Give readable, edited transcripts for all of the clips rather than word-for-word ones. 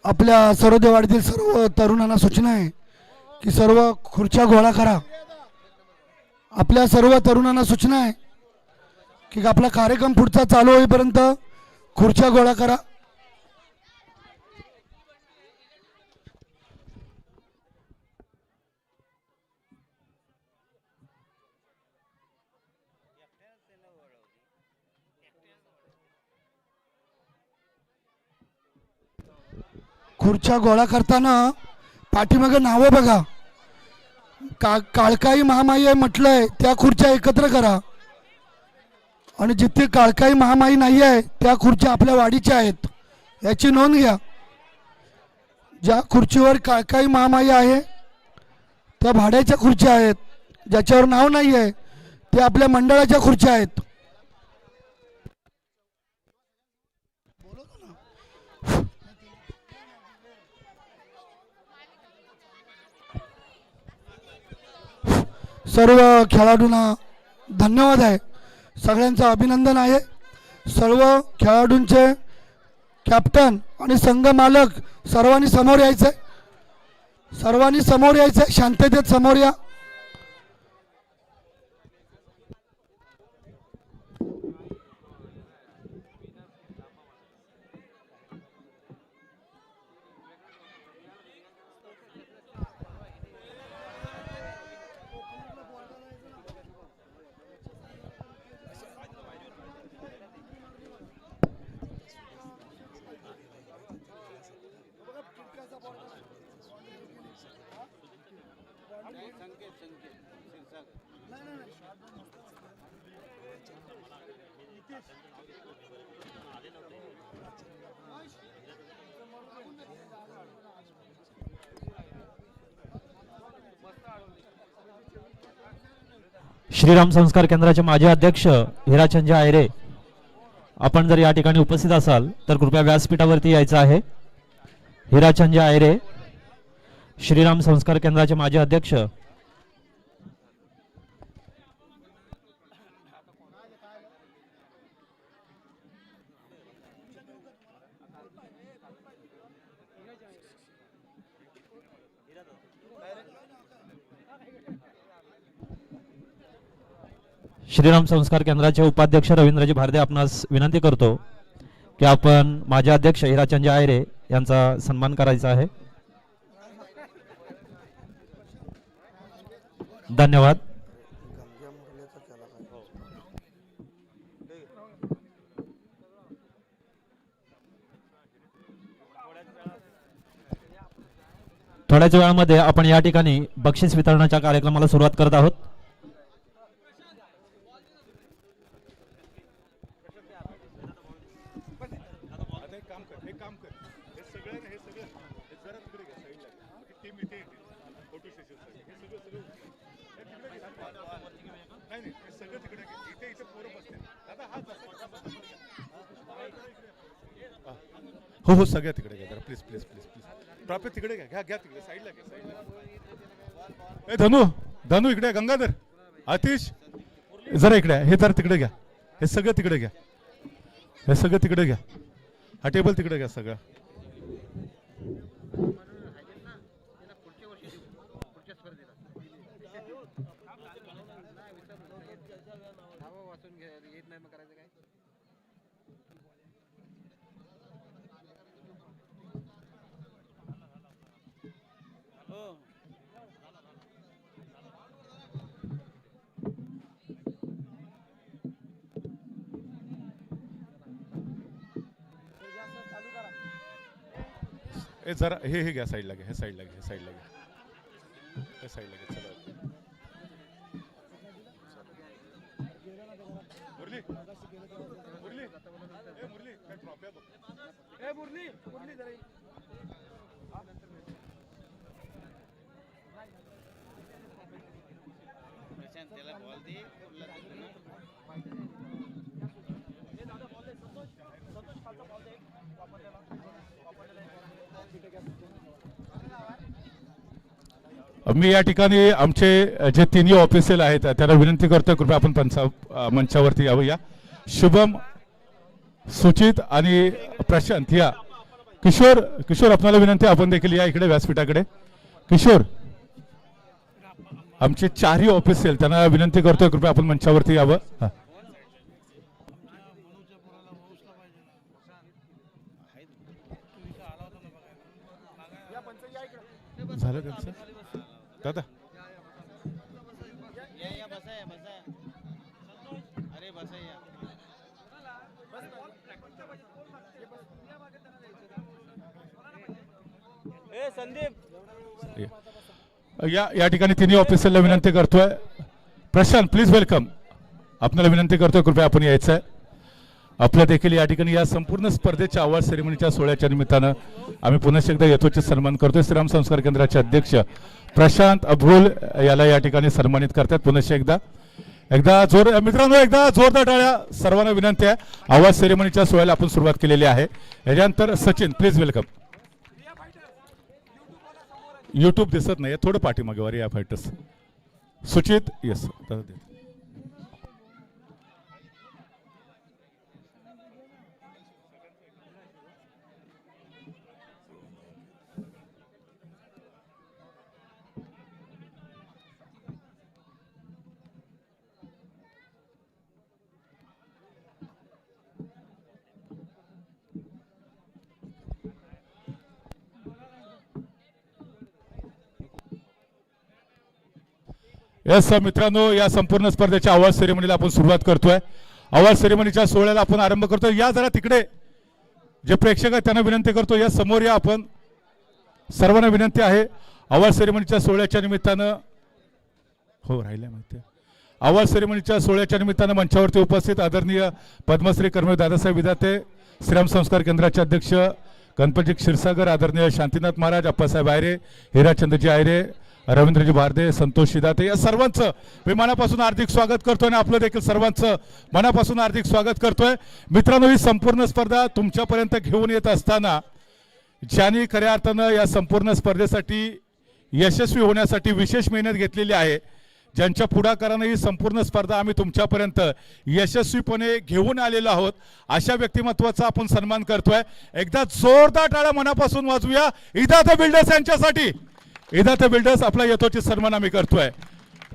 आपल्या सर्वदेवाडीतील सर्व तरुणांना सूचना आहे की सर्व खुर्च्या गोळा करा। आपल्या सर्व तरुणांना सूचना आहे की आपला कार्यक्रम पुढचा चालू होईपर्यंत खुर्च्या गोळा करा। खुर्च्या गोळा करताना पाठीमागे नावं बघा। काळकाई महामाई आहे म्हटलंय त्या खुर्च्या एकत्र करा आणि जिथे काळकाई महामाई नाही आहे त्या खुर्च्या आपल्या वाडीच्या आहेत याची नोंद घ्या। ज्या खुर्चीवर काळकाई महामाई आहे त्या भाड्याच्या खुर्च्या आहेत, ज्याच्यावर नाव नाही आहे त्या आपल्या मंडळाच्या खुर्च्या आहेत। सर्व खेळाडूंना धन्यवाद आहे, सगळ्यांचं अभिनंदन आहे। सर्व खेळाडूंचे कॅप्टन आणि संघ मालक सर्वांनी समोर यायचंय, सर्वांनी समोर यायचंय, शांततेत समोर या। श्रीराम संस्कार केंद्राचे माजी अध्यक्ष हिराचंद आयरे, आपण जर या ठिकाणी उपस्थित असाल तर कृपया व्यासपीठावरती यायचं आहे। हिराचंद आयरे, श्रीराम संस्कार केंद्राचे माजी अध्यक्ष। श्रीराम संस्कार केंद्राचे उपाध्यक्ष रवींद्रजी भारदे आपणास विनंती करतो की आपण माजी अध्यक्ष हिराचंद आयरे यांचा सन्मान करायचा आहे। धन्यवाद। थोड्याच वेळामध्ये आपण या ठिकाणी बक्षीस वितरणाच्या कार्यक्रमाला सुरुवात करत आहोत। हो हो सगळ्या तिकडे घ्या प्लीज प्लीज प्लीज प्लीज प्राप्त तिकडे घ्या घ्या घ्या तिकडे साईडला घ्या साईडला। ए धनु धनु इकडे गंगाधर आतिश जरा इकडे हे जरा तिकडे घ्या, हे सगळं तिकडे घ्या, हे सगळं तिकडे घ्या, हा टेबल तिकडे घ्या सगळं। ए जरा हे घ्या साईडला घ्या, हे साईडला घ्या, हे साईडला घ्या, हे साईडला घ्या। चला मुरली मुरली ए मुरली काय ट्रॉफी बघ, ए मुरली मुरली जरा त्याला बॉल दे मी या ठिकाणी आमचे जे तिन्ही ऑफिशियल आहेत त्यांना विनंती करतोय कृपया आपण मंचावरती यावं। या शुभम, सुचित आणि प्रशांत या किशोर किशोर आपल्याला विनंती आहे, आपण देखील या इकडे व्यासपीठाकडे. किशोर, आमचे चारही ऑफिशियल त्यांना विनंती करतोय कृपया आपण मंचावरती यावं. हा. झालं त्यांचं दादा. या ठिकाणी तिन्ही ऑफिसरला विनंती करतोय. Prashant please welcome. आपल्याला विनंती करतोय कृपया आपण यायचं आहे. आपल्या देखील या ठिकाणी या संपूर्ण स्पर्धेच्या अवॉर्ड सेरेमनीच्या सोहळ्याच्या निमित्तानं आम्ही पुन्हा एकदा यथोचित सन्मान करतोय. श्रीराम संस्कार केंद्राचे अध्यक्ष प्रशांत अभोल याला या ठिकाणी सन्मानित करतात. पुन्हा एकदा मित्रांनो एकदा जोरदार टाळ्या. सर्वांना विनंती आहे, अवॉर्ड सेरेमनीच्या सोहळ्याला आपण सुरुवात केलेली आहे. याच्यानंतर सचिन प्लीज वेलकम. युट्यूब दिसत नाही, थोडं पाठीमागे वर या फायटर्स. सुचित येस. येस मित्रांनो, या संपूर्ण स्पर्धेच्या अवॉर्ड सेरेमनीला आपण सुरुवात करतोय. अवॉर्ड सेरेमनीच्या सोहळ्याला आपण आरंभ करतोय. या जरा तिकडे जे प्रेक्षक आहेत त्यांना विनंती करतो, या समोर या. आपण सर्वांना विनंती आहे, अवॉर्ड सेरेमनीच्या सोहळ्याच्या निमित्तानं हो राहिल्या माहिती. अवॉर्ड सेरेमनीच्या सोहळ्याच्या निमित्तानं मंचावरती उपस्थित आदरणीय पद्मश्री कर्मवीर दादासाहेब विधाते, श्रीराम संस्कार केंद्राचे अध्यक्ष गणपतजी क्षीरसागर, आदरणीय शांतीनाथ महाराज, अप्पासाहेब आयरे, हिराचंद्रजी आयरे, रवींद्रजी भारदे, संतोष शिदाते, या सर्वांचं मी मनापासून हार्दिक स्वागत करतोय आणि आपलं देखील सर्वांचं मनापासून हार्दिक स्वागत करतोय. मित्रांनो, ही संपूर्ण स्पर्धा तुमच्यापर्यंत घेऊन येत असताना ज्यांनी खऱ्या अर्थानं या संपूर्ण स्पर्धेसाठी यशस्वी होण्यासाठी विशेष मेहनत घेतलेली आहे, ज्यांच्या पुढाकारानं ही संपूर्ण स्पर्धा आम्ही तुमच्यापर्यंत यशस्वीपणे घेऊन आलेलो आहोत, अशा व्यक्तिमत्वाचा आपण सन्मान करतोय. एकदा जोरदार टाळ्या मनापासून वाजवूया इदाते बिल्डर्स यांच्यासाठी. इदाते बिल्डर्स आपला यथोचित सन्मान आम्ही करतोय.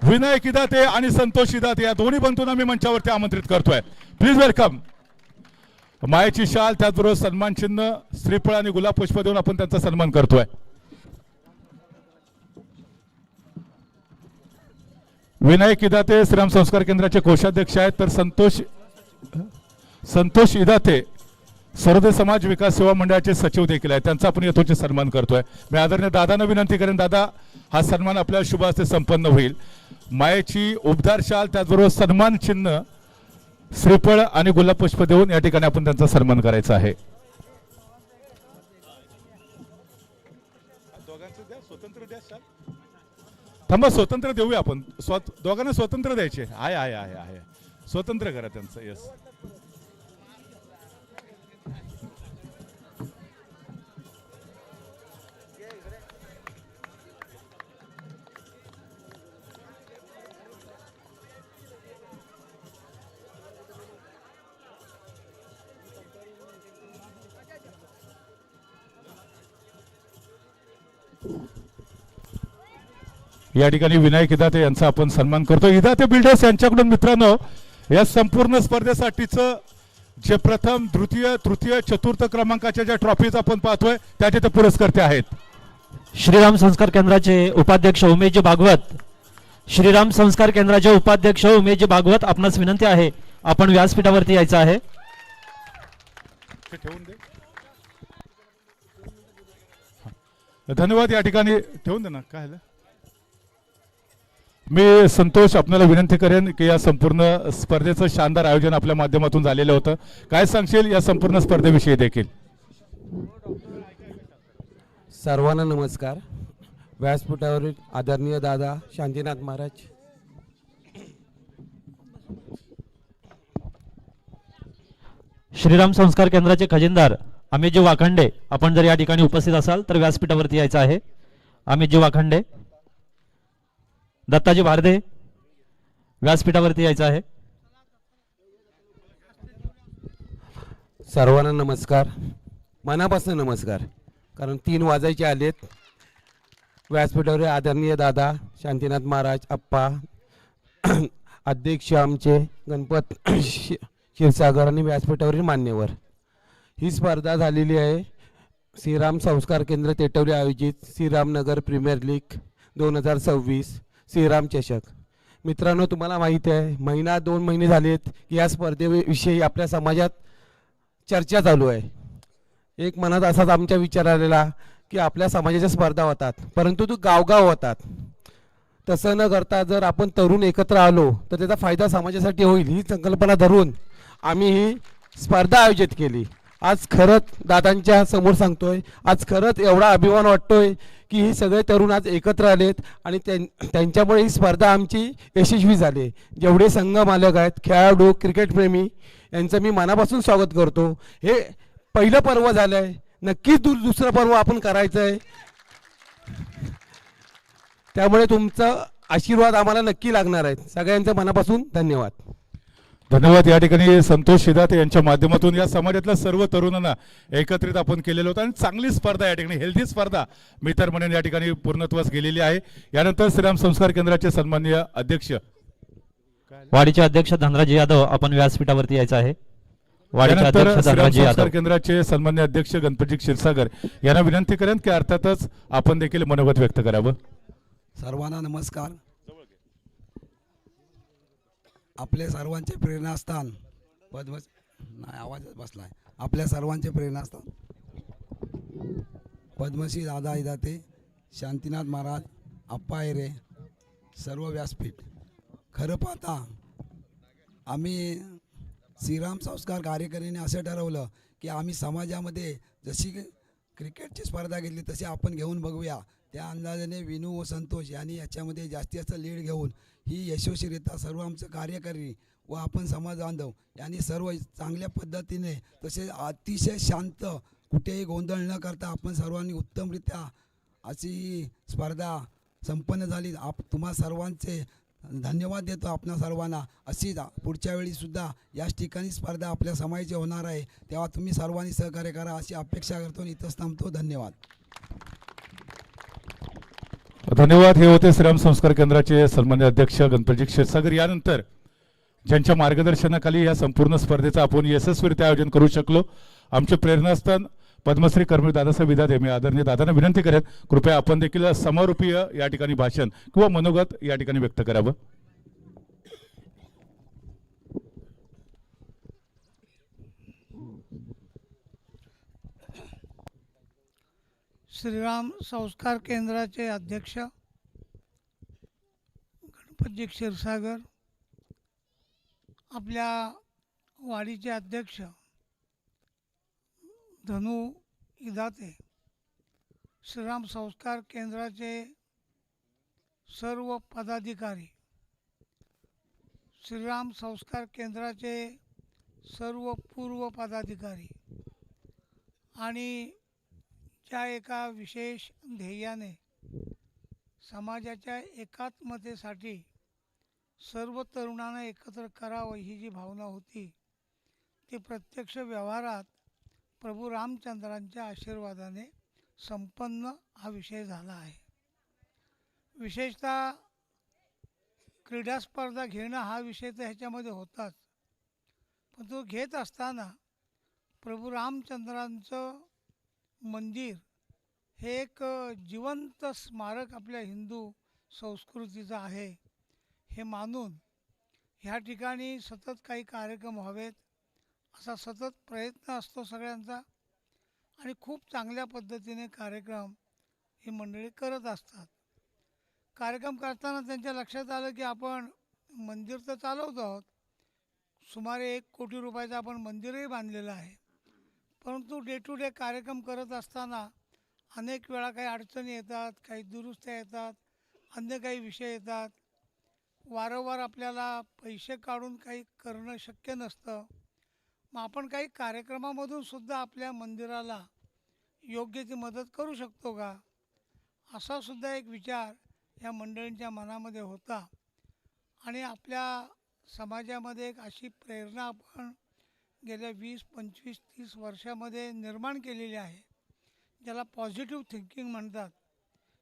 विनायक इदाते आणि संतोष इदाते या दोन्ही बंधूंना आम्ही मंचावरती आमंत्रित करतोय. Please welcome. मायेची शाल, त्याचबरोबर सन्मान चिन्ह, श्रीफळ आणि गुलाब पुष्प देऊन आपण त्यांचा सन्मान करतोय. विनायक इदाते श्रीराम संस्कार केंद्राचे कोषाध्यक्ष आहेत, तर संतोष इदाते सर्वोदय समाज विकास सेवा मंडळाचे सचिव देखील आहेत. त्यांचा आपण यथोचित सन्मान करतोय. मी आदरणीय दादांना विनंती करेन, दादा हा सन्मान आपल्या शुभ हस्ते संपन्न होईल. मायेची उबदार शाल, त्याचबरोबर सन्मान चिन्ह, श्रीफळ आणि गुलाब पुष्प देऊन या ठिकाणी आपण त्यांचा सन्मान करायचा आहे. थांबा, स्वतंत्र देऊया आपण. दोघांना स्वतंत्र द्यायचे. आहे स्वतंत्र करा त्यांचं. येस. या ठिकाणी विनायक इदाते यांचा आपण सन्मान करतो. इदाते बिल्डर्स यांच्याकडून मित्रांनो या संपूर्ण स्पर्धेसाठीचं जे प्रथम, द्वितीय, तृतीय, चतुर्थ क्रमांकाच्या ज्या ट्रॉफीज आपण पाहतोय त्याचे ते पुरस्कर्ते आहेत. श्रीराम संस्कार केंद्राचे उपाध्यक्ष उमेशजी भागवत, श्रीराम संस्कार केंद्राचे उपाध्यक्ष उमेशजी भागवत, आपणास विनंती आहे आपण व्यासपीठावरती यायचं आहे. धन्यवाद. या ठिकाणी ठेवून दे ना. काय मी संतोष आपल्याला विनंती करेन की या संपूर्ण स्पर्धेचं शानदार आयोजन आपल्या माध्यमातून झालेलं होतं. काय सांगशील या संपूर्ण स्पर्धेविषयी देखील? सर्वांना नमस्कार. व्यासपीठावरील आदरणीय दादा शांतीनाथ महाराज, श्रीराम संस्कार केंद्राचे खजिनदार अमितजी वाखंडे, आपण जर या ठिकाणी उपस्थित असाल तर व्यासपीठावरती यायचं आहे. अमितजी वाखंडे, दत्ताजी भारदे व्यासपीठावरती यायचं आहे. सर्वांना नमस्कार. मनापासून नमस्कार. कारण 3 वाजायचे आलेत. व्यासपीठावर आदरणीय दादा शांतीनाथ महाराज आप्पा, अध्यक्ष आमचे गणपत क्षीरसागर आणि व्यासपीठावरील मान्यवर. ही स्पर्धा झालेली आहे श्रीराम संस्कार केंद्र तेटवली आयोजित श्रीरामनगर प्रीमियर लीग 2026 श्रीराम चषक. मित्रांनो, तुम्हाला माहिती आहे 1-2 महिने झालेत की या स्पर्धेविषयी आपल्या समाजात चर्चा चालू आहे. एक मनात असाच आमच्या विचार आलेला की आपल्या समाजाच्या स्पर्धा होतात, परंतु तो गावगाव होतात. तसं न करता जर आपण तरुण एकत्र आलो तर त्याचा फायदा समाजासाठी होईल, ही संकल्पना धरून आम्ही ही स्पर्धा आयोजित केली. आज खरंच दादांच्या समोर सांगतोय, आज खरंच एवढा अभिमान वाटतोय की हे सगळे तरुण आज एकत्र आलेत आणि त्यांच्यामुळे ही स्पर्धा आमची यशस्वी झाली. जेवढे संघ मालक आहेत, खेळाडू, क्रिकेटप्रेमी यांचं मी मनापासून स्वागत करतो. हे पहिलं पर्व झालं आहे, नक्कीच दुसरं पर्व आपण करायचं आहे. त्यामुळे तुमचा आशीर्वाद आम्हाला नक्की लागणार आहे. सगळ्यांचं मनापासून धन्यवाद. धन्यवाद. या ठिकाणी संतोष शिदाते यांच्या माध्यमातून या समाजातल्या सर्व तरुणांना एकत्रित आपण केलेलं होतं आणि चांगली स्पर्धा, या ठिकाणी हेल्दी स्पर्धा मी तर म्हणेन या ठिकाणी पूर्णत्वास गेलेली आहे. यानंतर श्रीराम संस्कार केंद्राचे सन्माननीय अध्यक्ष, वाडीचे अध्यक्ष धनराज यादव, आपण व्यासपीठावरती यायचं आहे. वाडीचे यानंतर अध्यक्ष श्रीराम धनराज संस्कार यादव. केंद्राचे सन्माननीय अध्यक्ष गणपती क्षीरसागर यांना विनंती करेन की अर्थातच आपण देखील मनोगत व्यक्त करावं. सर्वांना नमस्कार. आपले सर्वांचे प्रेरणास्थान नाही आवाजच बसलाय. आपल्या सर्वांचे प्रेरणास्थान पद्मश्री दादा इदाते, शांतीनाथ महाराज, आप्पा आयरे, सर्व व्यासपीठ. खरं पाहता आम्ही श्रीराम संस्कार कार्यकारिणीने असं ठरवलं की आम्ही समाजामध्ये जशी क्रिकेटची स्पर्धा घेतली तशी आपण घेऊन बघूया. त्या अंदाजाने विनू व संतोष यांनी याच्यामध्ये जास्तीत जास्त लीड घेऊन ही यशस्वीरित्या सर्व आमचं कार्यकारी व आपण समाज बांधव यांनी सर्व चांगल्या पद्धतीने तसे अतिशय शांत, कुठेही गोंधळ न करता आपण सर्वांनी उत्तमरित्या अशी स्पर्धा संपन्न झाली. तुम्हा सर्वांचे धन्यवाद देतो आपणा सर्वांना. अशीच पुढच्या वेळीसुद्धा याच ठिकाणी स्पर्धा आपल्या समाजाची होणार आहे, तेव्हा तुम्ही सर्वांनी सहकार्य करा अशी अपेक्षा करतो आणि इथंच थांबतो. धन्यवाद. धन्यवाद. हे होते श्रीराम संस्कार केंद्राचे सन्माननीय अध्यक्ष गणपती क्षीरसागर. यानंतर ज्यांच्या मार्गदर्शनाखाली या संपूर्ण स्पर्धेचं आपण यशस्वीरित्या आयोजन करू शकलो, आमचे प्रेरणास्थान पद्मश्री कर्मवीर दादासाहेब विधाते, मी आदरणीय दादांना विनंती करेन कृपया आपण देखील समारोपीय या ठिकाणी भाषण किंवा मनोगत या ठिकाणी व्यक्त करावं. श्रीराम संस्कार केंद्राचे अध्यक्ष गणपती क्षीरसागर, आपल्या वाडीचे अध्यक्ष धनु इदाते, श्रीराम संस्कार केंद्राचे सर्व पदाधिकारी, श्रीराम संस्कार केंद्राचे सर्व पूर्व पदाधिकारी आणि ज्या एका विशेष ध्येयाने समाजाच्या एकात्मतेसाठी सर्व तरुणांना एकत्र करावं ही जी भावना होती ती प्रत्यक्ष व्यवहारात प्रभू रामचंद्रांच्या आशीर्वादाने संपन्न हा विषय झाला आहे. विशेषतः क्रीडा स्पर्धा घेणं हा विषय तर ह्याच्यामध्ये होताच, पण तो घेत असताना प्रभू रामचंद्रांचं मंदिर हे एक जिवंत स्मारक आपल्या हिंदू संस्कृतीचं आहे हे मानून ह्या ठिकाणी सतत काही कार्यक्रम व्हावेत असा सतत प्रयत्न असतो सगळ्यांचा आणि खूप चांगल्या पद्धतीने कार्यक्रम ही मंडळी करत असतात. कार्यक्रम करताना त्यांच्या लक्षात आलं की आपण मंदिर तर चालवतो आहोत, सुमारे 1 कोटी रुपयाचं आपण मंदिरही बांधलेलं आहे, परंतु डे टू डे कार्यक्रम करत असताना अनेक वेळा काही अडचणी येतात, काही दुरुस्त्या येतात, अन्य काही विषय येतात. वारंवार आपल्याला पैसे काढून काही करणं शक्य नसतं. मग आपण काही कार्यक्रमामधून सुद्धा आपल्या मंदिराला योग्य ती मदत करू शकतो का, असा सुद्धा एक विचार या मंडळींच्या मनामध्ये होता. आणि आपल्या समाजामध्ये एक अशी प्रेरणा आपण गेल्या 20, 25, 30 वर्षामध्ये निर्माण केलेली आहे, ज्याला पॉझिटिव्ह थिंकिंग म्हणतात,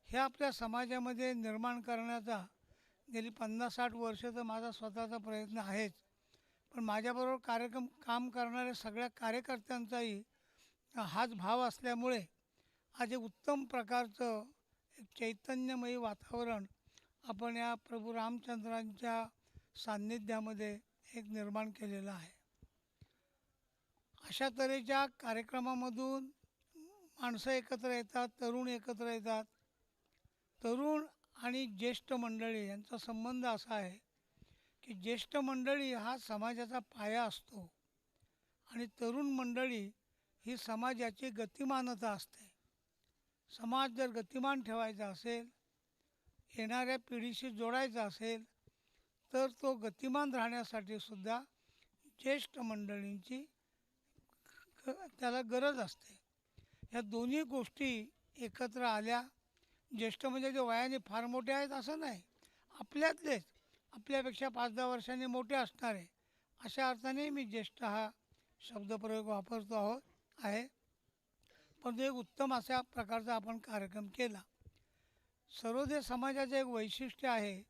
हे आपल्या समाजामध्ये निर्माण करण्याचा गेली 50-60 वर्ष तर माझा स्वतःचा प्रयत्न आहेच. पण माझ्याबरोबर काम करणाऱ्या सगळ्या कार्यकर्त्यांचाही हाच भाव असल्यामुळे आज एक उत्तम प्रकारचं एक चैतन्यमयी वातावरण आपण या प्रभू रामचंद्रांच्या सान्निध्यामध्ये एक निर्माण केलेलं आहे. अशा तऱ्हेच्या कार्यक्रमामधून माणसं एकत्र येतात, तरुण एकत्र येतात. तरुण आणि ज्येष्ठ मंडळी यांचा संबंध असा आहे की ज्येष्ठ मंडळी हा समाजाचा पाया असतो आणि तरुण मंडळी ही समाजाची गतिमानता असते. समाज जर गतिमान ठेवायचा असेल, येणाऱ्या पिढीशी जोडायचा असेल, तर तो गतिमान राहण्यासाठी सुद्धा ज्येष्ठ मंडळींची त्याला गरज असते. ह्या दोन्ही गोष्टी एकत्र आल्या. ज्येष्ठ म्हणजे जे वयाने फार मोठे आहेत असं नाही, आपल्यातलेच आपल्यापेक्षा 5-10 वर्षांनी मोठे असणारे, अशा अर्थाने मी ज्येष्ठ हा शब्दप्रयोग वापरतो आहे. पण तो एक उत्तम अशा प्रकारचा आपण कार्यक्रम केला. सर्वोदय समाजाचं एक वैशिष्ट्य आहे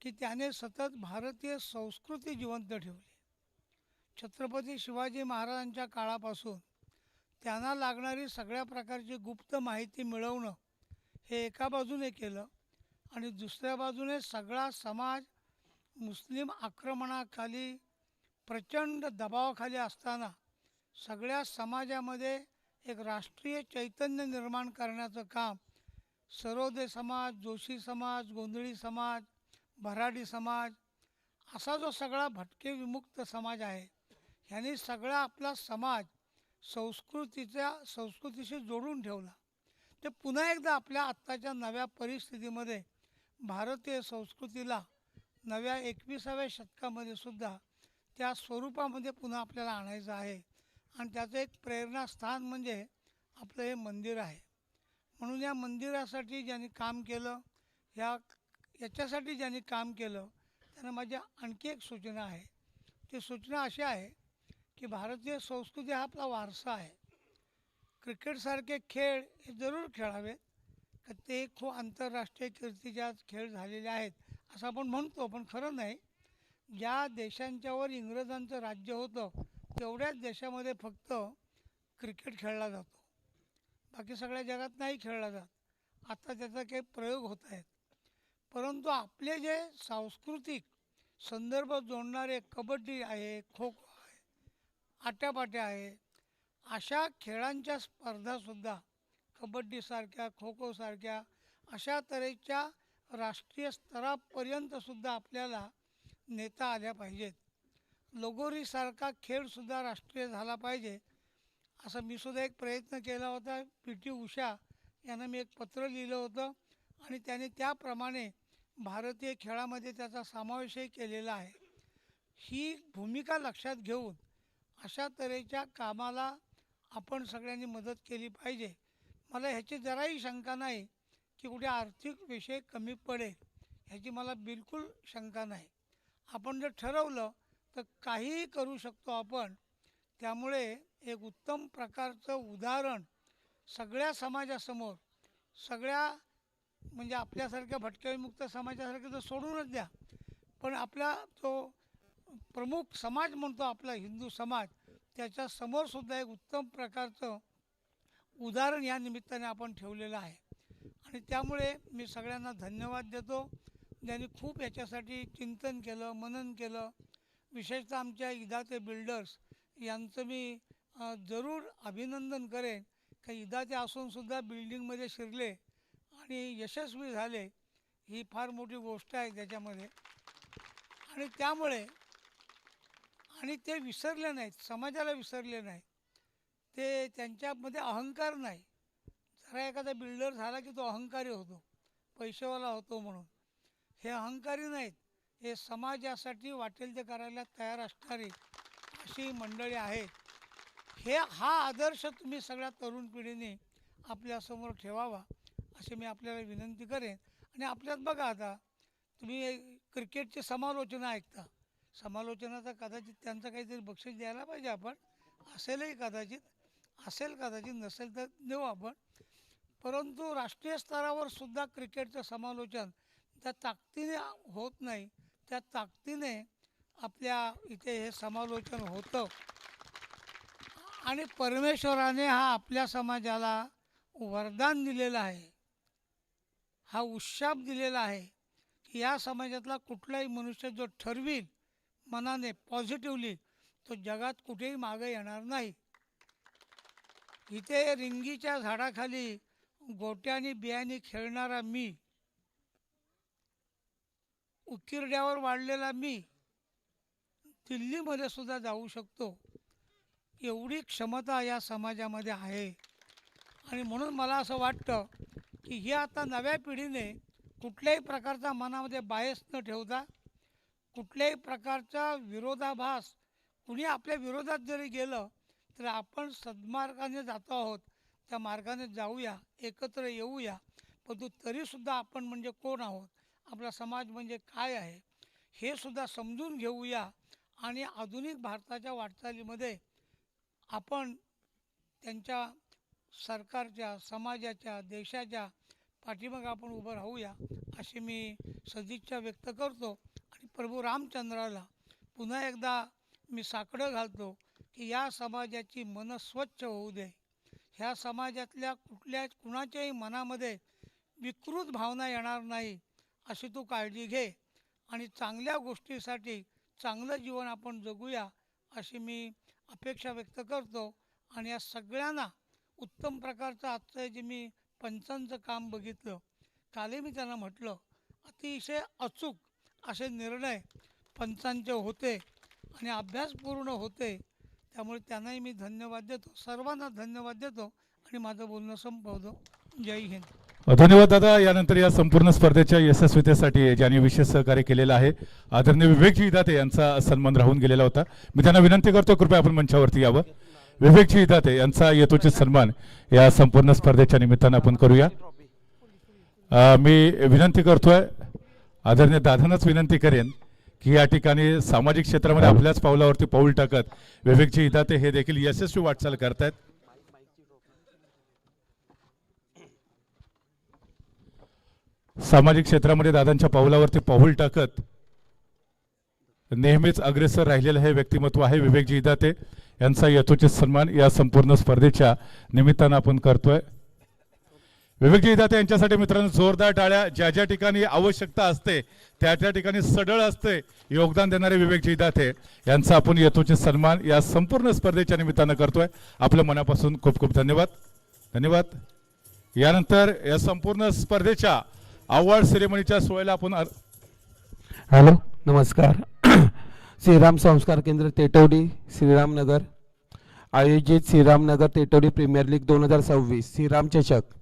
की त्याने सतत भारतीय संस्कृती जिवंत ठेवली. छत्रपती शिवाजी महाराजांच्या काळापासून त्यांना लागणारी सगळ्या प्रकारची गुप्त माहिती मिळवणं हे एका बाजूने केलं आणि दुसऱ्या बाजूने सगळा समाज मुस्लिम आक्रमणाखाली प्रचंड दबावाखाली असताना सगळ्या समाजामध्ये एक राष्ट्रीय चैतन्य निर्माण करण्याचं काम सर्वोदय समाज, जोशी समाज, गोंधळी समाज, भराडी समाज असा जो सगळा भटके विमुक्त समाज आहे, ह्यांनी सगळा आपला समाज संस्कृतीशी जोडून ठेवला. ते पुन्हा एकदा आपल्या आत्ताच्या नव्या परिस्थितीमध्ये भारतीय संस्कृतीला नव्या 21व्या शतकामध्ये सुद्धा त्या स्वरूपामध्ये पुन्हा आपल्याला आणायचं आहे. आणि त्याचं एक प्रेरणास्थान म्हणजे आपलं हे मंदिर आहे. म्हणून या मंदिरासाठी ज्यांनी काम केलं, याच्यासाठी ज्यांनी काम केलं, त्यांना माझी आणखी एक सूचना आहे. ती सूचना अशी आहे की भारतीय संस्कृती हा आपला वारसा आहे. क्रिकेटसारखे खेळ हे जरूर खेळावेत, का ते खूप आंतरराष्ट्रीय कीर्तीचे खेळ झालेले आहेत असं आपण म्हणतो, पण खरं नाही. ज्या देशांच्यावर इंग्रजांचं राज्य होतं तेवढ्याच देशामध्ये फक्त क्रिकेट खेळला जातो, बाकी सगळ्या जगात नाही खेळला जात. आता त्याचा काही प्रयोग होत आहेत. परंतु आपले जे सांस्कृतिक संदर्भ जोडणारे कबड्डी आहे, खो खो आहे, आट्यापाट्या आहे, अशा खेळांच्या स्पर्धासुद्धा कबड्डीसारख्या, खो खोसारख्या अशा तऱ्हेच्या राष्ट्रीय स्तरापर्यंतसुद्धा आपल्याला नेता आल्या पाहिजेत. लगोरीसारखा खेळसुद्धा राष्ट्रीय झाला पाहिजे असं मी सुद्धा एक प्रयत्न केला होता. PT उषा यांना मी एक पत्र लिहिलं होतं आणि त्याने त्याप्रमाणे भारतीय खेळामध्ये त्याचा समावेशही केलेला आहे. ही भूमिका लक्षात घेऊन अशा तऱ्हेच्या कामाला आपण सगळ्यांनी मदत केली पाहिजे. मला ह्याची जराही शंका नाही की कुठे आर्थिक विषय कमी पडेल, ह्याची मला बिलकुल शंका नाही. आपण जर ठरवलं तर काहीही करू शकतो आपण. त्यामुळे एक उत्तम प्रकारचं उदाहरण सगळ्या समाजासमोर, सगळ्या म्हणजे आपल्यासारख्या भटक्याविमुक्त समाजासारखं तर सोडूनच द्या, पण आपला जो प्रमुख समाज म्हणतो आपला हिंदू समाज, त्याच्यासमोरसुद्धा एक उत्तम प्रकारचं उदाहरण या निमित्ताने आपण ठेवलेलं आहे. आणि त्यामुळे मी सगळ्यांना धन्यवाद देतो ज्यांनी खूप याच्यासाठी चिंतन केलं, मनन केलं. विशेषतः आमच्या इदाते बिल्डर्स यांचं मी जरूर अभिनंदन करेन का इदाते असूनसुद्धा बिल्डिंगमध्ये शिरले आणि यशस्वी झाले, ही फार मोठी गोष्ट आहे त्याच्यामध्ये. आणि त्यामुळे आणि ते विसरले नाहीत, समाजाला विसरले नाहीत. ते त्यांच्यामध्ये अहंकार नाही. जरा एखादा बिल्डर झाला की तो अहंकारी होतो, पैसेवाला होतो म्हणून. हे अहंकारी नाहीत, हे समाजासाठी वाटेल ते करायला तयार असणारी अशी मंडळी आहेत. हा आदर्श तुम्ही सगळ्या तरुण पिढीने आपल्यासमोर ठेवावा अशी मी आपल्याला विनंती करेन. आणि आपल्यात बघा, आता तुम्ही क्रिकेटची समालोचना ऐकता, समालोचनाचा कदाचित त्यांचं काहीतरी बक्षीस द्यायला पाहिजे आपण, असेलही कदाचित, असेल कदाचित, नसेल तर देऊ आपण. परंतु राष्ट्रीय स्तरावर सुद्धा क्रिकेटचं समालोचन त्या ताकदीने होत नाही, त्या ताकदीने आपल्या इथे हे समालोचन होतं. आणि परमेश्वराने हा आपल्या समाजाला वरदान दिलेलं आहे, हा उत्शाप दिलेला आहे की या समाजातला कुठलाही मनुष्य जो ठरवील मनाने पॉझिटिव्हली, तो जगात कुठेही मागे येणार नाही. इथे रिंगीच्या झाडाखाली गोट्यानी बियाणी खेळणारा मी, उकिरड्यावर वाढलेला मी, दिल्लीमध्ये सुद्धा जाऊ शकतो, एवढी क्षमता या समाजामध्ये आहे. आणि म्हणून मला असं वाटतं की हे आता नव्या पिढीने कुठल्याही प्रकारचा मनामध्ये बायस न ठेवता, कुठल्याही प्रकारचा विरोधाभास, कुणी आपल्या विरोधात जरी गेलं तर आपण सद्मार्गाने जातो आहोत, त्या मार्गाने जाऊया, एकत्र येऊया. परंतु तरीसुद्धा आपण म्हणजे कोण आहोत, आपला समाज म्हणजे काय आहे, हे सुद्धा समजून घेऊया. आणि आधुनिक भारताच्या वाटचालीमध्ये आपण त्यांच्या सरकारच्या, समाजाच्या, देशाच्या पाठीमागे आपण उभं राहूया, अशी मी सदिच्छा व्यक्त करतो. आणि प्रभू रामचंद्राला पुन्हा एकदा मी साकडं घालतो की या समाजाची मनं स्वच्छ होऊ दे, ह्या समाजातल्या कुणाच्याही मनामध्ये विकृत भावना येणार नाही, अशी तू काळजी घे. आणि चांगल्या गोष्टीसाठी चांगलं जीवन आपण जगूया, अशी मी अपेक्षा व्यक्त करतो. आणि या सगळ्यांना उत्तम प्रकारचं आजचं जे मी पंचांचं काम बघितलं, कालही मी त्यांना म्हटलं, अतिशय अचूक असे निर्णय पंचांचे होते आणि अभ्यासपूर्ण होते. त्यामुळे त्यांनाही मी धन्यवाद देतो, सर्वांना धन्यवाद देतो आणि माझं बोलणं संपवतो. जय हिंद. धन्यवाद दादा. यानंतर या संपूर्ण स्पर्धेच्या यशस्वीतेसाठी ज्यांनी विशेष सहकार्य केलेलं आहे आदरणीय विवेकजी दाते यांचा सन्मान राहून गेलेला होता. मी त्यांना विनंती करतो, कृपया आपण मंचावरती यावं. विवेकजी दाते यांचा यथोचित सन्मान या संपूर्ण स्पर्धेच्या निमित्तानं आपण करूया. मी विनंती करतोय, आदरणीय दादांनाच विनंती करेन की या ठिकाणी सामाजिक क्षेत्रामध्ये आपल्याच पावलावरती पाऊल टाकत विवेकजी दाते हे देखील यशस्वी वाटचाल करतायत. सामाजिक क्षेत्रामध्ये दादांच्या पावलावरती पाऊल टाकत नेहमीच अग्रेसर राहिलेलं हे व्यक्तिमत्व आहे विवेकजी दाते यांचा यथोचित सन्मान या संपूर्ण स्पर्धेच्या निमित्तानं आपण करतोय. विवेकजी दाते यांच्यासाठी मित्रांनो जोरदार टाळ्या. ज्या ज्या ठिकाणी आवश्यकता असते त्या त्या ठिकाणी सडळ असते योगदान देणारे विवेकजी दाते यांचा आपण यथोचित सन्मान या संपूर्ण स्पर्धेच्या निमित्तानं करतोय. आपल्या मनापासून खूप खूप धन्यवाद. धन्यवाद. यानंतर या संपूर्ण स्पर्धेच्या अवॉर्ड सेरेमनीच्या सोहळ्याला आपण हॅलो, नमस्कार. श्रीराम संस्कार केंद्र टेटवडी श्रीरामनगर आयोजित श्रीरामनगर टेटवडी प्रीमियर लीग 2026 श्रीराम चषक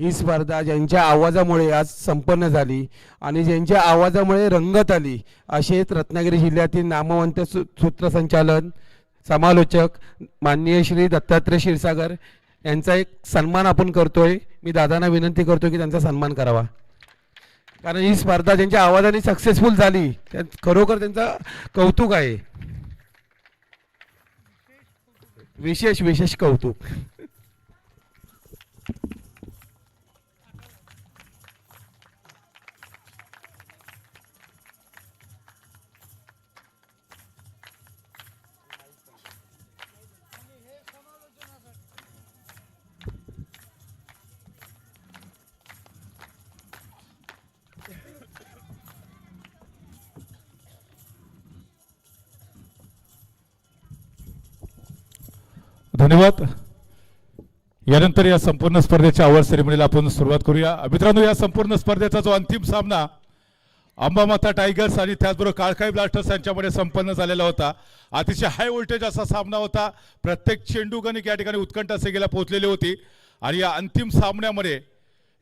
ही स्पर्धा ज्यांच्या आवाजामुळे आज संपन्न झाली आणि ज्यांच्या आवाजामुळे रंगत आली असे रत्नागिरी जिल्ह्यातील नामवंत सूत्रसंचालन समालोचक माननीय श्री दत्तात्रय क्षीरसागर यांचा एक सन्मान आपण करतोय. मी दादांना विनंती करतो की त्यांचा सन्मान करावा, कारण ही स्पर्धा ज्यांच्या आवाजाने सक्सेसफुल झाली त्यात खरोखर त्यांचा कौतुक आहे. विशेष विशेष कौतुक. धन्यवाद. यानंतर या संपूर्ण स्पर्धेच्या अवॉर्ड सेरेमनीला आपण सुरुवात करूया. मित्रांनो, या संपूर्ण स्पर्धेचा जो अंतिम सामना अंबामाता टायगर्स आणि त्याचबरोबर काळखाई ब्लास्टर्स यांच्यामध्ये संपन्न झालेला होता. अतिशय हाय व्होल्टेज असा सामना होता. प्रत्येक चेंडू गणिक या ठिकाणी उत्कंठ सेगेला पोहोचलेली होती आणि या अंतिम सामन्यामध्ये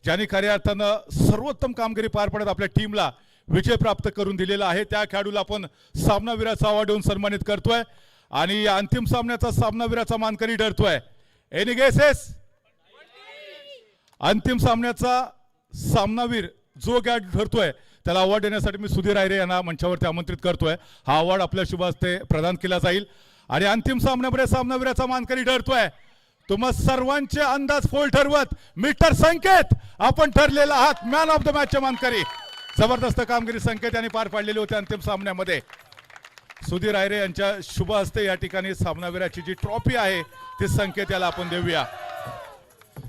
ज्यांनी खऱ्या अर्थानं सर्वोत्तम कामगिरी पार पाडत आपल्या टीमला विजय प्राप्त करून दिलेला आहे त्या खेळाडूला आपण सामनावीराचा अवॉर्ड देऊन सन्मानित करतोय. आणि या अंतिम सामन्याचा सामनावीराचा मानकरी ठरतोय. Any guesses? अंतिम सामन्याचा सामनावीर जो खेळाडू ठरतोय त्याला अवॉर्ड देण्यासाठी मी सुधीर आयरे यांना मंचावरती आमंत्रित करतोय. हा अवॉर्ड आपल्या शुभ हस्ते प्रदान केला जाईल आणि अंतिम सामन्यामध्ये सामनावीराचा मानकरी ठरतोय. तुम्हा सर्वांचे अंदाज फोल ठरवत मिस्टर संकेत आपण ठरलेला आहात मॅन ऑफ द मॅचचे मानकरी. जबरदस्त कामगिरी संकेत यांनी पार पाडलेली होती अंतिम सामन्यामध्ये. सुधीर आयरे यांच्या शुभ हस्ते या ठिकाणी सामनावीराची जी ट्रॉफी आहे ती संकेत याला आपण देऊया.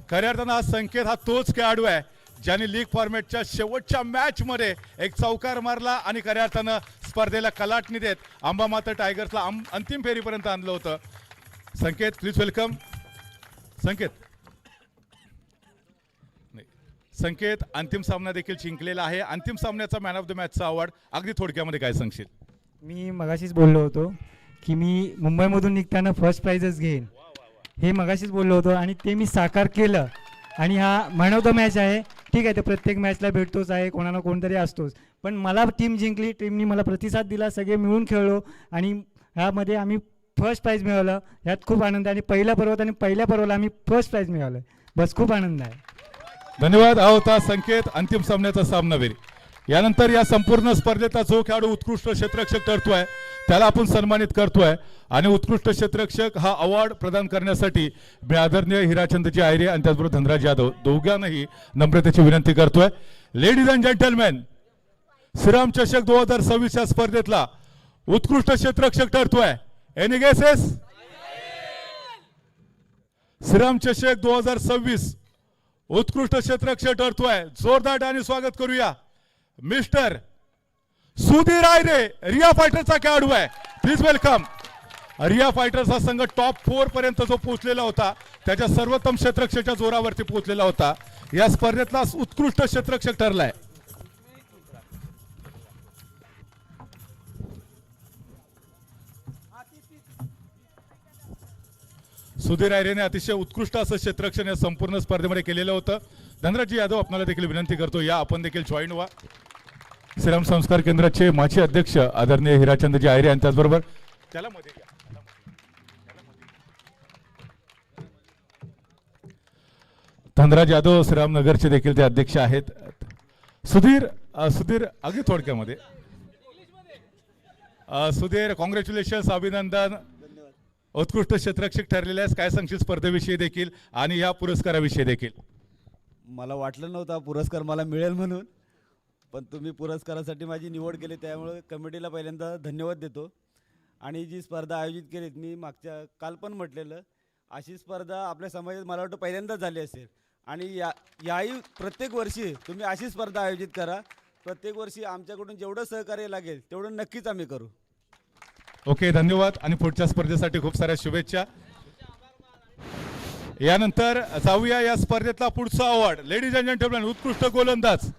खऱ्या अर्थानं हा संकेत हा तोच खेळाडू आहे ज्याने लीग फॉर्मॅटच्या शेवटच्या मॅच मध्ये एक चौकार मारला आणि खऱ्या अर्थानं स्पर्धेला कलाटणी देत अंबामाता टायगर्सला अंतिम फेरीपर्यंत आणलं होतं. संकेत प्लीज वेलकम. संकेत संकेत अंतिम सामना देखील जिंकलेला आहे. अंतिम सामन्याचा मॅन ऑफ द मॅचचा अवॉर्ड अगदी थोडक्यामध्ये काय सांगशील? मी मगाशीच बोललो होतो की मी मुंबईमधून निघताना फर्स्ट प्राइजच घेईन, हे मगाशीच बोललो होतो आणि ते मी साकार केलं. आणि हा मॅन ऑफ द मॅच आहे. ठीक आहे, ते प्रत्येक मॅचला भेटतोच आहे, कोणाला कोणतरी असतोच, पण मला टीम जिंकली, टीमनी मला प्रतिसाद दिला, सगळे मिळून खेळलो आणि ह्यामध्ये आम्ही फर्स्ट प्राइज मिळवलं. यात खूप आनंद आहे आणि पहिल्या पर्वाला आम्ही फर्स्ट प्राइज मिळवलं. बस खूप आनंद आहे. धन्यवाद. हा होता संकेत अंतिम सामन्याचा सामनावीर. यानंतर या संपूर्ण स्पर्धेचा जो खेळाडू उत्कृष्ट क्षेत्ररक्षक ठरतोय त्याला आपण सन्मानित करतोय आणि उत्कृष्ट क्षेत्ररक्षक हा अवॉर्ड प्रदान करण्यासाठी मी आदरणीय हिराचंद्रजी आयरे आणि त्याचबरोबर धनराज यादव दोघांनाही नम्रतेची विनंती करतोय. लेडीज अँड जेंटलमॅन, श्रीराम चषक 2026 या स्पर्धेतला उत्कृष्ट क्षेत्ररक्षक ठरतोय. Any guesses? श्रीराम चषक 2026 उत्कृष्ट क्षेत्ररक्षक ठरतोय. जोरदार आणि स्वागत करूया मिस्टर सुधीर आयरे. रिया फायटरचा खेळाडू आहे. Please welcome. रिया फायटर्स हा संघ टॉप 4 पर्यंत जो पोहोचलेला होता त्याच्या सर्वोत्तम क्षेत्ररक्षकाच्या जोरावरती पोहोचलेला होता. या स्पर्धेतला उत्कृष्ट क्षेत्ररक्षक ठरलाय. सुधीर आयरेने अतिशय उत्कृष्ट असं क्षेत्ररक्षण या संपूर्ण स्पर्धेमध्ये केलेलं होतं. धनराजी यादव आपल्याला देखील विनंती करतो या आपण देखील जॉईन व्हा. श्रीराम संस्कार केंद्राचे माजी अध्यक्ष आदरणीय हिराचंद्रजी आयरे आणि त्याचबरोबर त्याला मध्ये घ्या. धनराज यादव श्रीराम नगरचे देखील ते अध्यक्ष आहेत. सुधीर अगदी थोडक्यामध्ये सुधीर कॉंग्रॅच्युलेशन्स, अभिनंदन. उत्कृष्ट क्षेत्ररक्षक ठरलेले आहेस. काय सांगशील स्पर्धेविषयी देखील आणि या पुरस्काराविषयी देखील? मला वाटलं नव्हता पुरस्कार मला मिळेल म्हणून, पण तुम्ही पुरस्कारासाठी माझी निवड केली त्यामुळे कमिटीला पहिल्यांदा धन्यवाद देतो. आणि जी स्पर्धा आयोजित केलीत, मी काल पण म्हटलेलं, अशी स्पर्धा आपल्या समाजात मला वाटतं पहिल्यांदाच झाली असेल आणि याही प्रत्येक वर्षी तुम्ही अशी स्पर्धा आयोजित करा. प्रत्येक वर्षी आमच्याकडून जेवढं सहकार्य लागेल तेवढं नक्कीच आम्ही करू. ओके, धन्यवाद आणि पुढच्या स्पर्धेसाठी खूप साऱ्या शुभेच्छा. यानंतर जाऊया या स्पर्धेतला पुढचा अवॉर्ड. लेडीज अँड जेंटलमॅन, उत्कृष्ट गोलंदाज.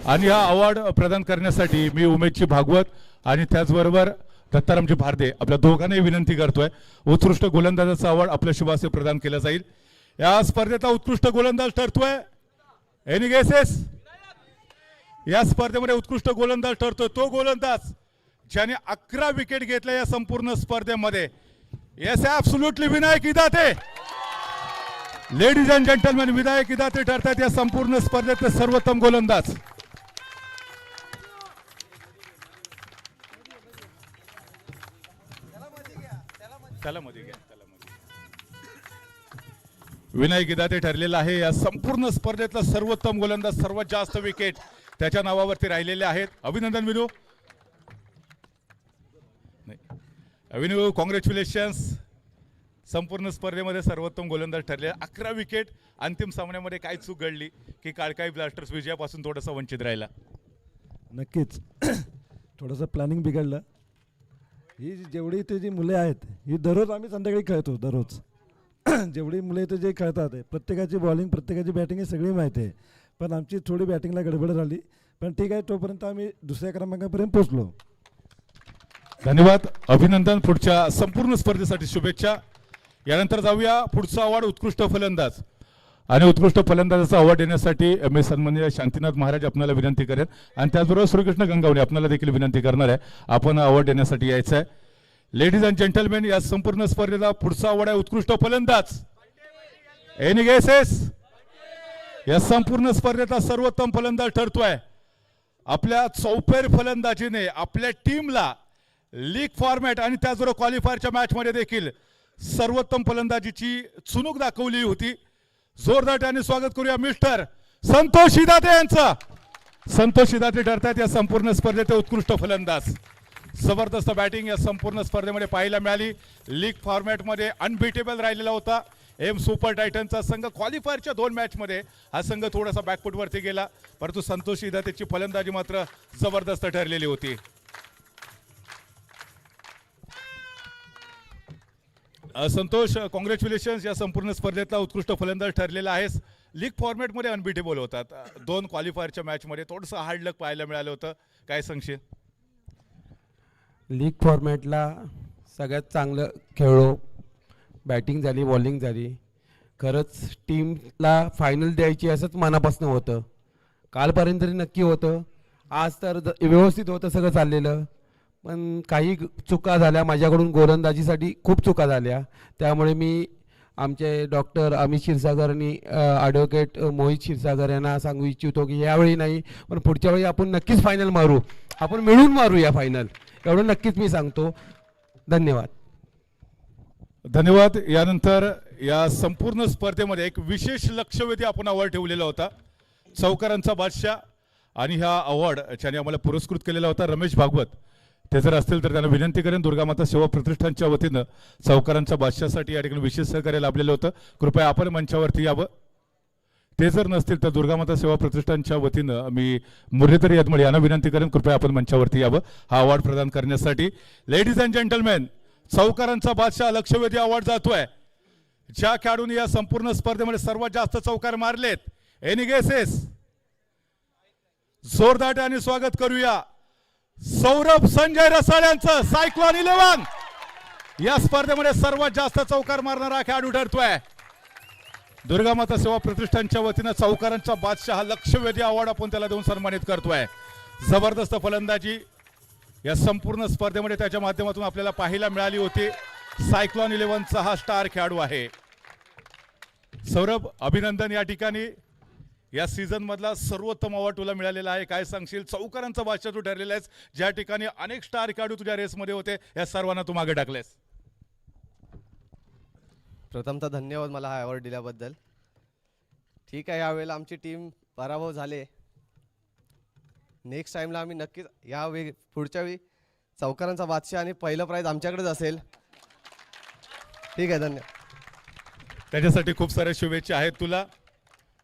आणि हा अवॉर्ड प्रदान करण्यासाठी मी उमेशजी भागवत आणि त्याचबरोबर दत्तारामजी भारदे आपल्या दोघांनाही विनंती करतोय. उत्कृष्ट गोलंदाजाचा अवॉर्ड आपल्या शुभ हस्ते प्रदान केला जाईल. या स्पर्धेतला उत्कृष्ट गोलंदाज ठरतोय. Any guesses? या स्पर्धेमध्ये उत्कृष्ट गोलंदाज ठरतोय तो गोलंदाज ज्याने 11 विकेट घेतल्या या संपूर्ण स्पर्धेमध्ये. Yes, absolutely Vinayak Idate. Ladies and gentleman, Vinayak Idate ठरतात या संपूर्ण स्पर्धेतले सर्वोत्तम गोलंदाज. विनायक इदाते ठरलेला आहे या संपूर्ण स्पर्धेतला सर्वोत्तम गोलंदाज. सर्वात जास्त विकेट त्याच्या नावावरती राहिलेले आहेत. अभिनंदन विनू. विनू, कॉंग्रॅच्युलेशन्स. संपूर्ण स्पर्धेमध्ये सर्वोत्तम गोलंदाज ठरले. 11 विकेट. अंतिम सामन्यामध्ये काय चूक घडली की काळकाई ब्लास्टर्स विजयापासून थोडासा वंचित राहिला? नक्कीच थोडंसं प्लॅनिंग बिघडलं. ही जेवढी इथे जी मुले आहेत ही दररोज आम्ही संध्याकाळी खेळतो. दररोज जेवढी मुले इथे जे खेळतात प्रत्येकाची बॉलिंग प्रत्येकाची बॅटिंग हे सगळी माहिती आहे, पण आमची थोडी बॅटिंगला गडबड झाली. पण ठीक आहे, तोपर्यंत आम्ही दुसऱ्या क्रमांकापर्यंत पोहोचलो. धन्यवाद, अभिनंदन. पुढच्या संपूर्ण स्पर्धेसाठी शुभेच्छा. यानंतर जाऊया पुढचा अवॉर्ड उत्कृष्ट फलंदाज. आणि उत्कृष्ट फलंदाजाचा अवॉर्ड देण्यासाठी मी सन्माननीय शांतीनाथ महाराज आपल्याला विनंती करेन आणि त्याचबरोबर श्रीकृष्ण गंगावणे आपल्याला देखील विनंती करणार आहे आपण अवॉर्ड देण्यासाठी यायचं आहे. लेडीज अँड जेंटलमॅन, या संपूर्ण स्पर्धेला पुढचा अवॉर्ड आहे उत्कृष्ट फलंदाज. Any guesses? या संपूर्ण स्पर्धेचा सर्वोत्तम फलंदाज ठरतोय आपल्या चौफेर फलंदाजीने आपल्या टीमला लीग फॉर्मॅट आणि त्याचबरोबर क्वालिफायरच्या मॅचमध्ये देखील सर्वोत्तम फलंदाजीची चुणूक दाखवली होती. जोरदार त्याने स्वागत करूया मिस्टर संतोष शिदाते यांचं. संतोष शिदाते ठरतात या संपूर्ण स्पर्धेचे उत्कृष्ट फलंदाज. जबरदस्त बॅटिंग या संपूर्ण स्पर्धेमध्ये पाहायला मिळाली. लीग फॉर्मॅटमध्ये अनबिटेबल राहिलेला होता एम सुपर टायटनचा संघ. क्वालिफायरच्या 2 मॅचमध्ये हा संघ थोडासा बॅकफुटवरती गेला, परंतु संतोष शिदातेची फलंदाजी मात्र जबरदस्त ठरलेली होती. संतोष, कॉंग्रॅच्युलेशन्स, या संपूर्ण स्पर्धेतला उत्कृष्ट फलंदाज ठरलेला आहेस. लीग फॉर्मॅटमध्ये अनबिटेबल होतात. 2 क्वालिफायरच्या मॅचमध्ये थोडंसं हार्ड लक पाहायला मिळालं होतं. काय सांगशील? लीग फॉर्मॅटला सगळ्यात चांगलं खेळलो. बॅटिंग झाली, बॉलिंग झाली. खरंच टीमला फायनल द्यायची असंच मनापासून होतं. कालपर्यंत तरी नक्की होतं. आज तर व्यवस्थित होतं सगळं चाललेलं, पण काही चुका झाल्या माझ्याकडून. गोलंदाजीसाठी खूप चुका झाल्या. त्यामुळे मी आमचे डॉक्टर अमित क्षीरसागर आणि ॲडव्होकेट मोहित क्षीरसागर यांना सांगू इच्छितो की यावेळी नाही, पण पुढच्या वेळी आपण नक्कीच फायनल मारू. आपण मिळून मारू या फायनल, एवढं नक्कीच मी सांगतो. धन्यवाद. धन्यवाद. यानंतर या संपूर्ण स्पर्धेमध्ये एक विशेष लक्षवेधी आपण अवॉर्ड ठेवलेला होता. चौकारांचा बादशाह, आणि हा अवॉर्ड ज्याने आम्हाला पुरस्कृत केलेला होता रमेश भागवत. ते जर असतील तर त्यांना विनंती करेन, दुर्गामाता सेवा प्रतिष्ठानच्या वतीनं चौकारांच्या बादशाहसाठी या ठिकाणी विशेष सहकार्य लाभलेलं होतं. कृपया आपण मंचावरती यावं. ते जर नसतील तर दुर्गामाता सेवा प्रतिष्ठानच्या वतीनं मी मुरलीधर यदमळे यांना विनंती करेन, कृपया आपण मंचावरती यावं हा अवॉर्ड प्रदान करण्यासाठी. लेडीज अँड जेंटलमॅन, चौकारांचा बादशाह लक्षवेधी अवॉर्ड जातोय ज्या खेळाडूंनी या संपूर्ण स्पर्धेमध्ये सर्वात जास्त चौकार मारलेत. Any guesses? जोरदार आणि स्वागत करूया सौरभ संजय रसाळ यांचं. सायक्लॉन 11 या स्पर्धेमध्ये सर्वात जास्त चौकार मारणारा खेळाडू ठरतोय. दुर्गामाता सेवा प्रतिष्ठानच्या वतीनं चौकारांचा बादशाह लक्षवेधी अवॉर्ड आपण त्याला देऊन सन्मानित करतोय. जबरदस्त फलंदाजी या संपूर्ण स्पर्धेमध्ये त्याच्या माध्यमातून आपल्याला पाहायला मिळाली होती. सायक्लॉन 11चा हा स्टार खेळाडू आहे. सौरभ, अभिनंदन. या ठिकाणी या सीझन मधला सर्वोत्तम अवॉर्ड तुला मिळालेला आहे. काय सांगशील? चौकारांचा बादशाह तू ठरलेला आहेस. ज्या ठिकाणी अनेक स्टार खेळाडू तुझ्या रेसमध्ये होते, या सर्वांना तू मागे टाकलेस. प्रथमतः धन्यवाद मला हा अवॉर्ड दिल्याबद्दल. ठीक आहे, यावेळेला आमची टीम पराभव झाले. नेक्स्ट टाइमला आम्ही नक्कीच पुढच्या वेळी चौकारांचा बादशाह आणि पहिलं प्राइज आमच्याकडेच असेल. ठीक आहे, धन्यवाद. त्याच्यासाठी खूप साऱ्या शुभेच्छा आहेत तुला.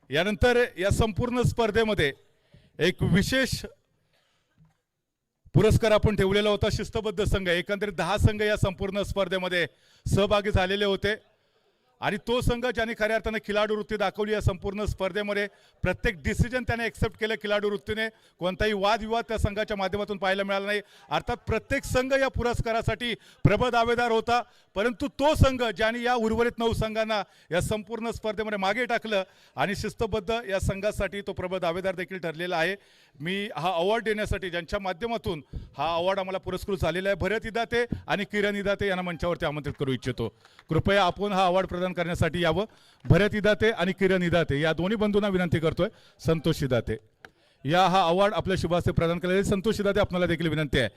यानंतर या संपूर्ण स्पर्धेमध्ये एक विशेष पुरस्कार आपण ठेवलेला होता. शिस्तबद्ध संघ, एकंदरीत 10 संघ या संपूर्ण स्पर्धेमध्ये सहभागी झालेले होते, आणि तो संघ ज्याने खऱ्या अर्थाने खिलाडू वृत्ती दाखवली या संपूर्ण स्पर्धेमध्ये. प्रत्येक डिसिजन त्याने एक्सेप्ट केलं खिलाडू वृत्तीने. कोणताही वादविवाद त्या संघाच्या माध्यमातून पाहायला मिळाला नाही. अर्थात प्रत्येक संघ या पुरस्कारासाठी प्रबळ दावेदार होता, परंतु तो संघ ज्याने या उर्वरित 9 संघांना या संपूर्ण स्पर्धेमध्ये मागे टाकलं आणि शिस्तबद्ध या संघासाठी तो प्रबळ दावेदार देखील ठरलेला आहे. मी हा अवॉर्ड देण्यासाठी ज्यांच्या माध्यमातून हा अवॉर्ड आम्हाला पुरस्कृत झालेला आहे, भरत इदाते आणि किरण इदाते यांना मंचावरती आमंत्रित करू इच्छितो. कृपया आपण हा अवॉर्ड प्रदान करण्यासाठी यावं. भरत इदाते आणि किरण इदाते या दोन्ही बंधूंना विनंती करतोय. संतोष इदाते या हा अवॉर्ड आपल्या शुभ हस्ते प्रदान केलेले. संतोष इदाते, आपल्याला देखील विनंती आहे.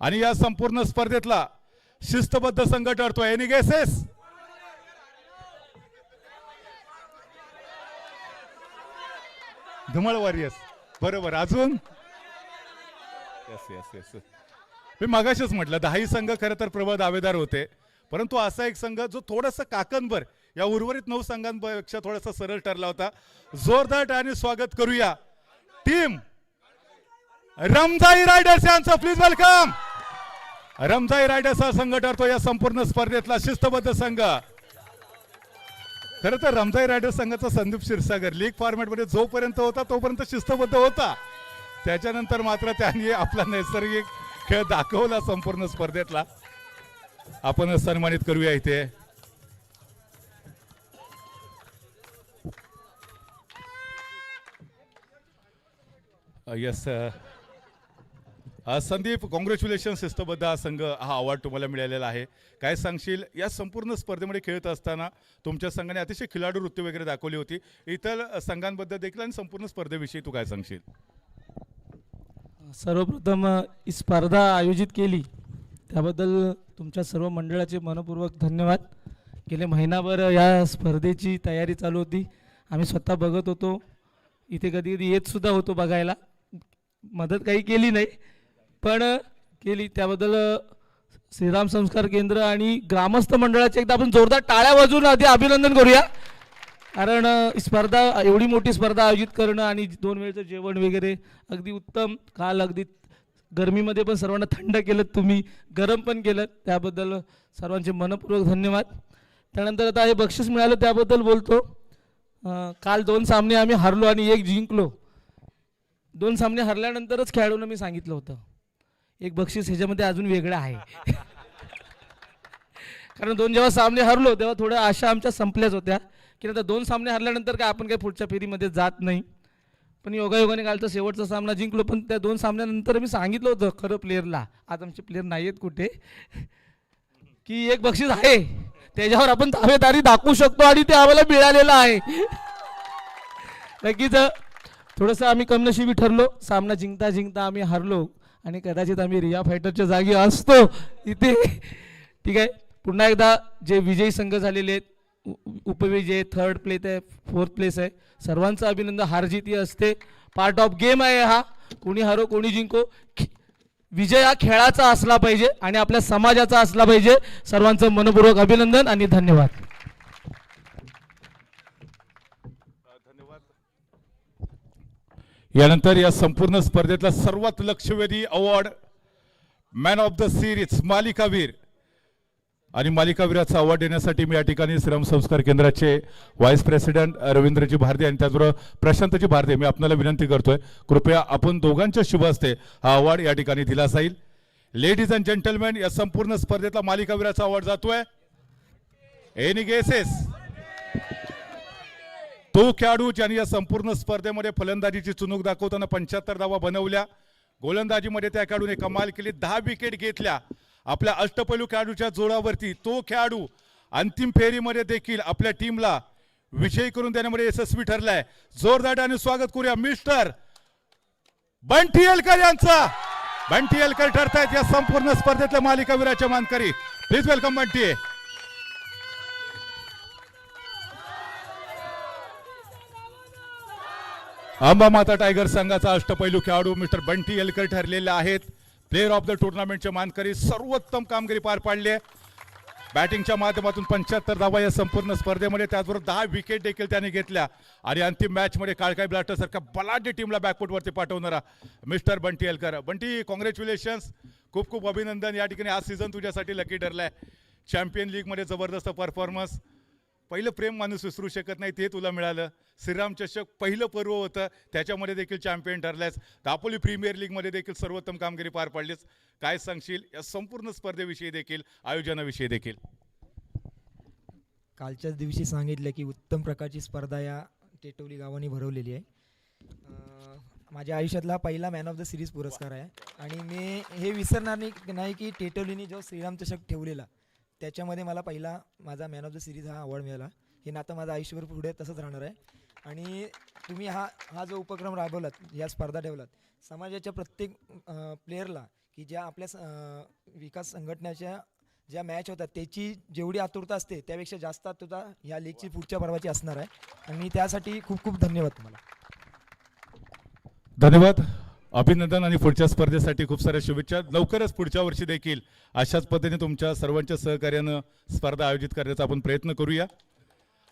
आणि या संपूर्ण स्पर्धेतला शिस्तबद्ध संघ ठरतोय. Any guesses? धुमळ वॉरियर्स, बरोबर. अजून यस यस यस मी मागाशीच म्हटलं 10 संघ खरं तर प्रबळ दावेदार होते, परंतु असा एक संघ जो थोडासा काकणभर या उर्वरित 9 संघांपेक्षा थोडासा सरळ ठरला होता. जोरदार आणि स्वागत करूया टीम रमजाई रायडर्स यांचं. Please welcome. रमजाई रायडर्स हा संघ ठरतो या संपूर्ण स्पर्धेतला शिस्तबद्ध संघ. खरं तर रमजाई रायडर्स संघाचा संदीप क्षीरसागर लीग फॉर्मॅटमध्ये जोपर्यंत होता तोपर्यंत शिस्तबद्ध होता. त्याच्यानंतर मात्र त्यांनी आपला नैसर्गिक खेळ दाखवला संपूर्ण स्पर्धेतला. आपण सन्मानित करूया इथे. Yes Sandeep, congratulation. शिस्तबद्ध हा संघ हा अवॉर्ड तुम्हाला मिळालेला आहे. काय सांगशील या संपूर्ण स्पर्धेमध्ये खेळत असताना तुमच्या संघाने अतिशय खिलाडू वृत्ती वगैरे दाखवली होती. इतर संघांबद्दल देखील आणि संपूर्ण स्पर्धेविषयी तू काय सांगशील? सर्वप्रथम ही स्पर्धा आयोजित केली त्याबद्दल तुमच्या सर्व मंडळाचे मनपूर्वक धन्यवाद. गेले महिनाभर या स्पर्धेची तयारी चालू होती. आम्ही स्वतः बघत होतो, इथे कधी कधी येत सुद्धा होतो बघायला. मदत काही केली नाही पण केली, त्याबद्दल श्रीराम संस्कार केंद्र आणि ग्रामस्थ मंडळाचे एकदा आपण जोरदार टाळ्या वाजवून आधी अभिनंदन करूया. कारण स्पर्धा एवढी मोठी स्पर्धा आयोजित करणं आणि 2 वेळचं जेवण वगैरे अगदी उत्तम. काल अगदी गरमीमध्ये पण सर्वांना थंड केलं, तुम्ही गरम पण केलं, त्याबद्दल सर्वांचे मनपूर्वक धन्यवाद. त्यानंतर आता हे बक्षीस मिळालं त्याबद्दल बोलतो. काल 2 सामने आम्ही हरलो आणि 1 जिंकलो. 2 सामने हरल्यानंतरच खेळाडूंना मी सांगितलं होतं एक बक्षीस ह्याच्यामध्ये अजून वेगळं आहे. कारण 2 जेव्हा सामने हरलो तेव्हा थोड्या आशा आमच्या संपल्याच होत्या की आता 2 सामने हरल्यानंतर काय आपण काय पुढच्या फेरीमध्ये जात नाही. पण योगायोगाने कालचा शेवटचा सामना जिंकलो. पण त्या 2 सामन्यानंतर मी सांगितलं होतं खरं प्लेअरला, आज आमचे प्लेअर नाही आहेत कुठे, की एक बक्षीस आहे त्याच्यावर आपण दावेदारी दाखवू शकतो आणि ते आम्हाला मिळालेलं आहे. नक्कीच थोडंसं आम्ही कमनशिबी ठरलो. सामना जिंकता जिंकता आम्ही हरलो आणि कदाचित आम्ही रिया फायटरच्या जागी असतो इथे. ठीक आहे, पुन्हा एकदा जे विजयी संघ झालेले आहेत, उपविजय, 3rd प्लेस आहे, 4th प्लेस आहे, सर्वांचं अभिनंदन. हार जीत ही असते, पार्ट ऑफ गेम आहे हा. कोणी हारो कोणी जिंको, विजय हा खेळाचा असला पाहिजे आणि आपल्या समाजाचा असला पाहिजे. सर्वांचं मनपूर्वक अभिनंदन आणि धन्यवाद. यानंतर या संपूर्ण स्पर्धेतला सर्वात लक्षवेधी award man of the series मालिकावीर आणि मालिकावीराचा अवॉर्ड देण्यासाठी मी या ठिकाणी श्रीराम संस्कार केंद्राचे व्हाईस प्रेसिडेंट रवींद्रजी भारदे आणि त्याचबरोबर प्रशांतजी भारदे मी आपल्याला विनंती करतोय, कृपया आपण दोघांच्या शुभ हस्ते हा अवॉर्ड या ठिकाणी दिला जाईल. लेडीज अँड जेंटलमॅन, या संपूर्ण स्पर्धेतला मालिकावीराचा अवॉर्ड जातोय एनी गेसेस. तो खेळाडू ज्यांनी या संपूर्ण स्पर्धेमध्ये फलंदाजीची चुणूक दाखवताना 75 धावा बनवल्या, गोलंदाजीमध्ये त्या खेळाडूने कमाल केली, 10 विकेट घेतल्या. आपल्या अष्टपैलू खेळाडूच्या जोरावरती तो खेळाडू अंतिम फेरीमध्ये देखील आपल्या टीमला विजयी करून देण्यामध्ये यशस्वी ठरलाय. जोरदार स्वागत करूया मिस्टर बंटी एलकर यांचा. बंटी एलकर ठरतायत या संपूर्ण स्पर्धेतल्या मालिकावीराच्या मानकरी. Please welcome Bunty. अंबा माता टायगर संघाचा अष्टपैलू खेळाडू मिस्टर बंटी एलकर ठरलेले आहेत. प्लेअर ऑफ द टुर्नामेंटचे मानकरी, सर्वोत्तम कामगिरी पार पाडली आहे. बॅटिंगच्या माध्यमातून 75 धावा या संपूर्ण स्पर्धेमध्ये, त्याचबरोबर 10 विकेट देखील त्याने घेतल्या आणि अंतिम मॅचमध्ये काळकाई ब्लास्टर सारख्या बलाढ्य टीमला बॅकफुटवरती पाठवणारा mister Bunty Elgar. Bunty, congratulations, खूप खूप अभिनंदन. या ठिकाणी आज सीझन तुझ्यासाठी लकी ठरलाय. चॅम्पियन लीगमध्ये जबरदस्त परफॉर्मन्स. पहिलं प्रेम माणूस विसरू शकत नाही, ते तुला मिळालं. श्रीराम चषक पहिलं पर्व होतं, त्याच्यामध्ये देखील चॅम्पियन ठरलायस. दापोली प्रीमियर लीगमध्ये देखील सर्वोत्तम कामगिरी पार पाडलीस. काय सांगशील या संपूर्ण स्पर्धेविषयी देखील, आयोजनाविषयी देखील? कालच्याच दिवशी सांगितलं की उत्तम प्रकारची स्पर्धा या टेटवली गावाने भरवलेली आहे. माझ्या आयुष्यातला पहिला मॅन ऑफ द सिरीज पुरस्कार आहे आणि मी हे विसरणार नाही की टेटवलीने जो श्रीराम चषक ठेवलेला त्याच्यामध्ये मला पहिला माझा मॅन ऑफ द सिरीज हा अवॉर्ड मिळाला. हे नातं माझं आयुष्यभर पुढे तसंच राहणार आहे. आणि तुम्ही हा जो उपक्रम राबवलात, या स्पर्धा ठेवलात, समाजाच्या प्रत्येक प्लेअरला की ज्या आपल्या विकास संघटनेच्या ज्या मॅच होतात त्याची जेवढी आतुरता असते त्यापेक्षा जास्त आतुरता ह्या लीगची पुढच्या पर्वाची असणार आहे आणि त्यासाठी खूप खूप धन्यवाद तुम्हाला. धन्यवाद, अभिनंदन आणि पुढच्या स्पर्धेसाठी खूप साऱ्या शुभेच्छा. लवकरच पुढच्या वर्षी देखील अशाच पद्धतीने तुमच्या सर्वांच्या सहकार्यानं स्पर्धा आयोजित करण्याचा आपण प्रयत्न करूया.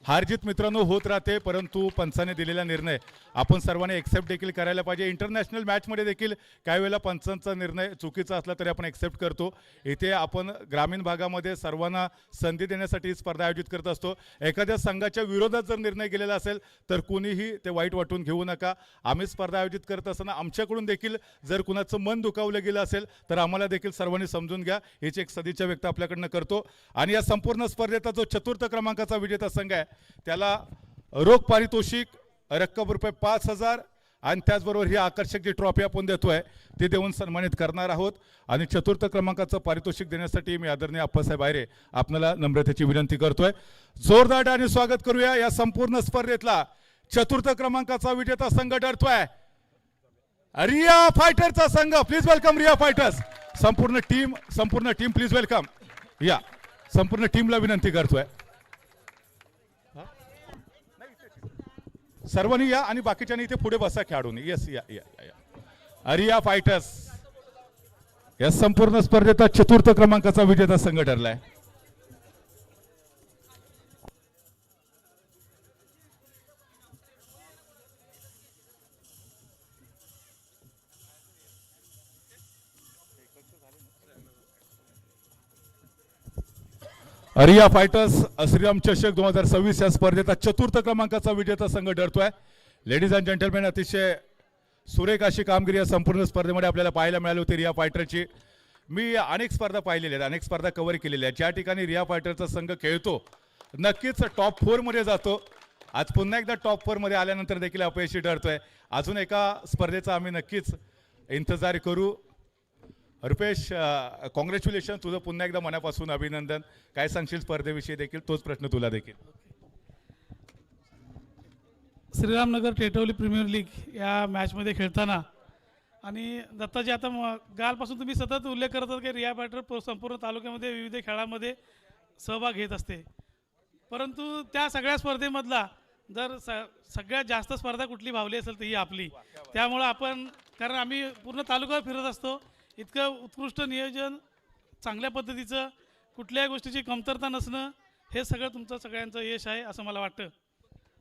हारजीत मित्रांनो होत राहते, परंतु पंचाने दिलेला निर्णय आपण सर्वांनी एक्सेप्ट देखील करायला पाहिजे. इंटरनॅशनल मॅचमध्ये देखील काही वेळेला पंचांचा निर्णय चुकीचा असला तरी आपण एक्सेप्ट करतो. इथे आपण ग्रामीण भागामध्ये सर्वांना संधी देण्यासाठी स्पर्धा आयोजित करत असतो. एखाद्या संघाच्या विरोधात जर निर्णय गेलेला असेल तर कुणीही ते वाईट वाटून घेऊ नका. आम्ही स्पर्धा आयोजित करत असताना आमच्याकडून देखील जर कुणाचं मन दुखावलं गेलं असेल तर आम्हाला देखील सर्वांनी समजून घ्या, हीच एक सदिच्छा व्यक्त आपल्याकडनं करतो. आणि या संपूर्ण स्पर्धेचा जो 4th क्रमांकाचा विजेता संघ आहे त्याला रोख पारितोषिक रक्कम रुपये 5,000 आणि त्याचबरोबर ही आकर्षक जी ट्रॉफी आपण देतोय ती देऊन सन्मानित करणार आहोत. आणि 4th क्रमांकाचं पारितोषिक देण्यासाठी मी आदरणीय आप्पासाहेब आयरे आपल्याला नम्रतेची विनंती करतोय. जोरदार आणि स्वागत करूया. या संपूर्ण स्पर्धेतला 4th क्रमांकाचा विजेता संघ ठरतोय रिया फायटरचा संघ प्लीज वेलकम रिया फायटर्स. संपूर्ण टीम प्लीज वेलकम. या संपूर्ण टीमला विनंती करतोय सर्वांनी या आणि बाकीच्यांनी इथे पुढे बसा खेळाडूंनी. येस या या या रिया फायटर्स या संपूर्ण स्पर्धेचा 4th क्रमांकाचा विजेता संघ ठरलाय. रिया फायटर्स श्रीराम चषक 2026 या स्पर्धेचा 4th क्रमांकाचा विजेता संघ ठरतोय. लेडीज अँड जेंटलमॅन, अतिशय सुरेख अशी कामगिरी या संपूर्ण स्पर्धेमध्ये आपल्याला पाहायला मिळाली होती रिया फायटरची. मी अनेक स्पर्धा पाहिलेल्या आहेत, अनेक स्पर्धा कव्हर केलेल्या आहेत. ज्या ठिकाणी रिया फायटरचा संघ खेळतो नक्कीच टॉप 4 मध्ये जातो. आज पुन्हा एकदा टॉप 4 मध्ये आल्यानंतर देखील अपयशी ठरतोय. अजून एका स्पर्धेचा आम्ही नक्कीच इंतजार करू. रुपेश, कॉंग्रॅच्युलेशन, तुझं पुन्हा एकदा मनापासून अभिनंदन. काय सांगशील स्पर्धेविषयी देखील, तोच प्रश्न तुला देखील. श्रीरामनगर टेटवली प्रीमियर लीग या मॅचमध्ये खेळताना आणि दत्ताजी आता कालपासून तुम्ही सतत उल्लेख करत आहात की रिया फायटर संपूर्ण तालुक्यामध्ये विविध खेळामध्ये सहभाग घेत असते, परंतु त्या सगळ्या स्पर्धेमधला जर सगळ्यात जास्त स्पर्धा कुठली भावली असेल तर ही आपली. त्यामुळं आपण, कारण आम्ही पूर्ण तालुक्यावर फिरत असतो, इतकं उत्कृष्ट नियोजन, चांगल्या पद्धतीचं, कुठल्याही गोष्टीची कमतरता नसणं, हे सगळं तुमचं सगळ्यांचं यश आहे असं मला वाटतं.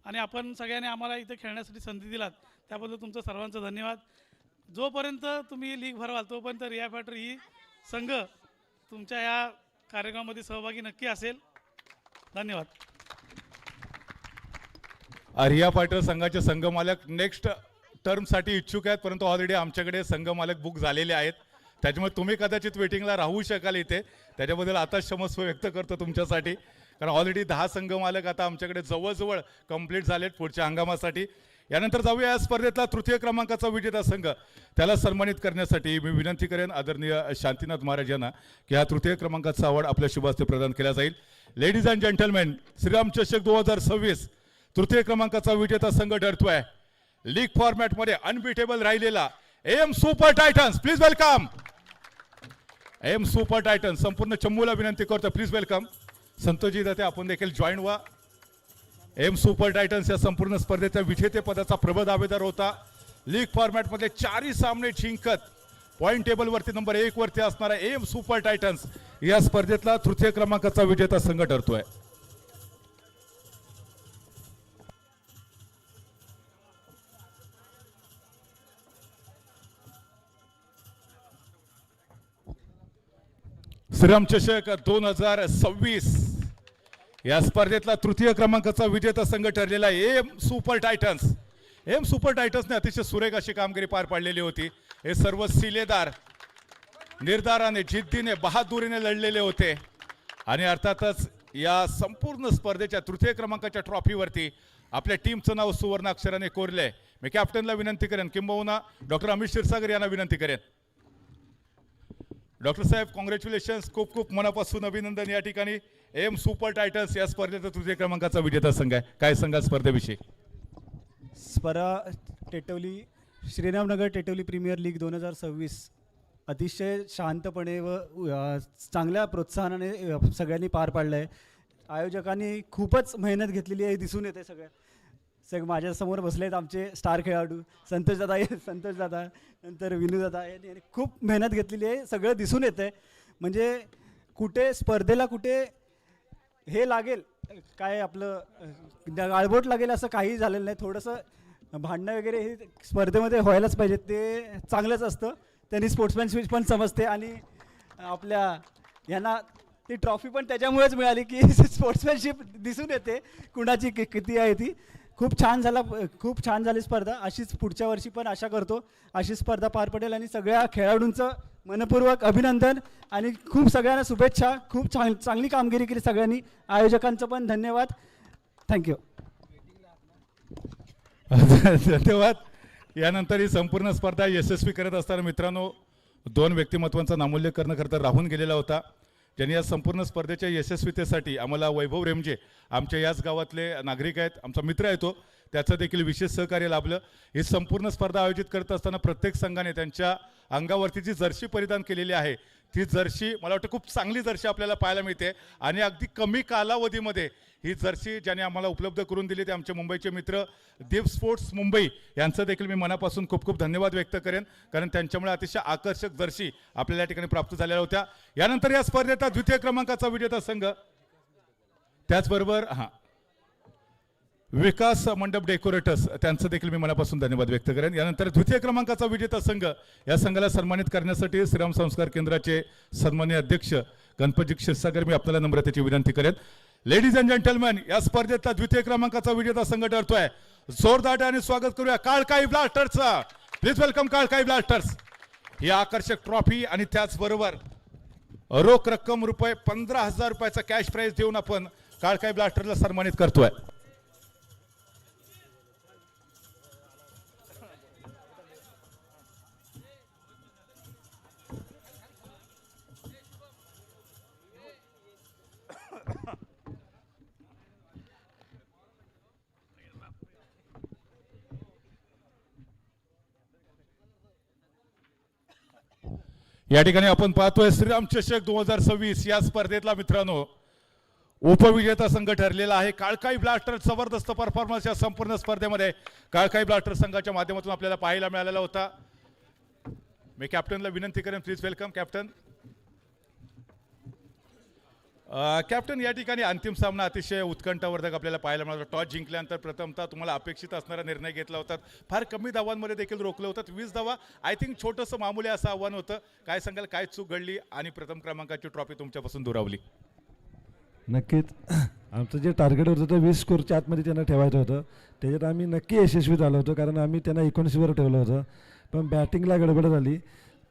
आणि आपण सगळ्यांनी आम्हाला इथे खेळण्यासाठी संधी दिलात त्याबद्दल तुमचं सर्वांचं धन्यवाद. जोपर्यंत तुम्ही लीग भरवाल तोपर्यंत रिया फायटर ही संघ तुमच्या या कार्यक्रमामध्ये सहभागी नक्की असेल. धन्यवाद. रिया फायटर संघाचे संघ मालक नेक्स्ट टर्मसाठी इच्छुक आहेत, परंतु ऑलरेडी आमच्याकडे संघ मालक बुक झालेले आहेत. त्याच्यामुळे तुम्ही कदाचित वेटिंगला राहू शकाल इथे. त्याच्याबद्दल आता क्षमस्व व्यक्त करतो तुमच्यासाठी, कारण ऑलरेडी 10 संघ मालक आता आमच्याकडे जवळजवळ कंप्लीट झालेत पुढच्या हंगामासाठी. यानंतर जाऊया या स्पर्धेतला 3य क्रमांकाचा विजेता संघ, त्याला सन्मानित करण्यासाठी मी विनंती करेन आदरणीय शांतीनाथ महाराज यांना की हा 3य क्रमांकाचा अवॉर्ड आपल्या शुभ हस्ते प्रदान केला जाईल. लेडीज अँड जेंटलमॅन, श्रीराम चषक 2026 3य क्रमांकाचा विजेता संघ ठरतोय. लीग फॉर्मॅटमध्ये अनबिटेबल राहिलेला M super Titans. Please welcome M super Titans. संपूर्ण चमूला विनंती करतो प्लीज वेलकम. संतोषजी दाते आपण देखील जॉईन व्हा. एम सुपर टायटन्स या संपूर्ण स्पर्धेच्या विजेतेपदाचा प्रबळ दावेदार होता. लीग फॉर्मॅटमध्ये 4 सामने जिंकत पॉईंट टेबलवरती नंबर 1 वरती असणारा एम सुपर टायटन्स या स्पर्धेतला 3य क्रमांकाचा विजेता संघ ठरतोय. श्रीराम चषक 2026 या स्पर्धेतला 3य क्रमांकाचा विजेता संघ ठरलेला एम सुपर टायटन्स. एम सुपर टायटन्सने अतिशय सुरेख अशी कामगिरी पार पाडलेली होती. हे सर्व सिलेदार निर्धाराने, जिद्दीने, बहादुरीने लढलेले होते आणि अर्थातच या संपूर्ण स्पर्धेच्या 3य क्रमांकाच्या ट्रॉफीवरती आपल्या टीमचं नाव सुवर्ण अक्षराने कोरलंय. मी कॅप्टनला विनंती करेन, किंबहुना डॉक्टर अमित क्षीरसागर यांना विनंती करेन. डॉक्टर साहेब, कॉंग्रॅच्युलेशन्स, खूप खूप मनापासून अभिनंदन. या ठिकाणी एम सुपर टायटन्स या स्पर्धेचा 3य क्रमांकाचा विजेता संघ आहे. काय सांगा स्पर्धेविषयी? स्पर्धा टेटवली श्रीरामनगर टेटवली प्रीमियर लीग 2026 अतिशय शांतपणे व चांगल्या प्रोत्साहनाने सगळ्यांनी पार पाडलं आहे. आयोजकांनी खूपच मेहनत घेतलेली आहे दिसून येते. सगळं माझ्यासमोर बसले आहेत आमचे स्टार खेळाडू संतोष दादा, नंतर विनू दादा यांनी खूप मेहनत घेतलेली आहे. सगळं दिसून येतं आहे. म्हणजे कुठे स्पर्धेला कुठे हे लागेल, काय आपलं गाळबोट लागेल असं काही झालेलं नाही. थोडंसं भांडणं वगैरे हे स्पर्धेमध्ये व्हायलाच पाहिजे, ते चांगलंच असतं. त्यांनी स्पोर्ट्समॅनशिप पण समजते आणि आपल्या यांना ती ट्रॉफी पण त्याच्यामुळेच मिळाली की स्पोर्ट्समॅनशिप दिसून येते कुणाची किती आहे ती. खूप छान झाली स्पर्धा. अशीच पुढच्या वर्षी पण आशा करतो अशी स्पर्धा पार पडेल आणि सगळ्या खेळाडूंचं मनपूर्वक अभिनंदन आणि खूप सगळ्यांना शुभेच्छा. खूप चांगली कामगिरी केली सगळ्यांनी. आयोजकांचं पण धन्यवाद. थँक्यू. धन्यवाद. यानंतर ही संपूर्ण स्पर्धा यशस्वी करत असताना मित्रांनो 2 व्यक्तिमत्वांचा नामोल्लेख करणं खरं तर राहून गेलेला होता, ज्यांनी या संपूर्ण स्पर्धेच्या यशस्वीतेसाठी आम्हाला वैभव रेमजे, आमच्या याच गावातले नागरिक आहेत, आमचा मित्र आहे तो, त्याचं देखील विशेष सहकार्य लाभलं. ही संपूर्ण स्पर्धा आयोजित करत असताना प्रत्येक संघाने त्यांच्या अंगावरती जी जर्सी परिधान केलेली आहे ती जर्सी मला वाटतं खूप चांगली जर्सी आपल्याला पाहायला मिळते आणि अगदी कमी कालावधीमध्ये ही जर्सी ज्याने आम्हाला उपलब्ध करून दिली ते आमचे मुंबईचे मित्र दीप स्पोर्ट्स मुंबई यांचं देखील मी मनापासून खूप खूप धन्यवाद व्यक्त करेन, कारण त्यांच्यामुळे अतिशय आकर्षक जर्सी आपल्याला या ठिकाणी प्राप्त झालेल्या होत्या. यानंतर या स्पर्धेचा द्वितीय क्रमांकाचा विजेता संघ, त्याचबरोबर विकास मंडप डेकोरेटर्स त्यांचं देखील मी मनापासून धन्यवाद व्यक्त करेन. यानंतर द्वितीय क्रमांकाचा विजेता संघ, या संघाला सन्मानित करण्यासाठी श्रीराम संस्कार केंद्राचे सन्माननीय अध्यक्ष गणपतजी क्षीरसागर मी आपल्याला नम्रतेची विनंती करेन. लेडीज अँड जेंटलमॅन, या स्पर्धेचा द्वितीय क्रमांकाचा विजेता संघ ठरतोय. जोरदार आणि स्वागत करूया काळकाई ब्लास्टर्सचा. प्लीज वेलकम काळकाई ब्लास्टर्स. ही आकर्षक ट्रॉफी आणि त्याचबरोबर रोख रक्कम रुपये 15,000 रुपयाचा कॅश प्राइज देऊन आपण काळकाई ब्लास्टर्सला सन्मानित करतोय. या ठिकाणी आपण पाहतोय श्रीराम चषक 2026 या स्पर्धेतला मित्रांनो उपविजेता संघ ठरलेला आहे काळकाई ब्लास्टर्स. जबरदस्त परफॉर्मन्स या संपूर्ण स्पर्धेमध्ये काळकाई ब्लास्टर्स संघाच्या माध्यमातून आपल्याला पाहायला मिळालेला होता. मी कॅप्टनला विनंती करेन, प्लीज वेलकम कॅप्टन. कॅप्टन, या ठिकाणी अंतिम सामना अतिशय उत्कंठावर्धक आपल्याला पाहायला मिळाला. टॉस जिंकल्यानंतर प्रथमतः तुम्हाला अपेक्षित असणारा निर्णय घेतला होता. फार कमी धावांमध्ये देखील रोखलं होतं. 20 धावा आय थिंक छोटंसं मामूली असं आव्हान होतं. काय सांगाल, काय चूक घडली आणि प्रथम क्रमांकाची ट्रॉफी तुमच्यापासून दुरावली? नक्कीच आमचं जे टार्गेट होतं ते 20 स्कोरच्या आतमध्ये त्यांना ठेवायचं होतं. त्याच्यात आम्ही नक्की यशस्वी झालो होतो, कारण आम्ही त्यांना 19वर ठेवलं होतं. पण बॅटिंगला गडबड झाली.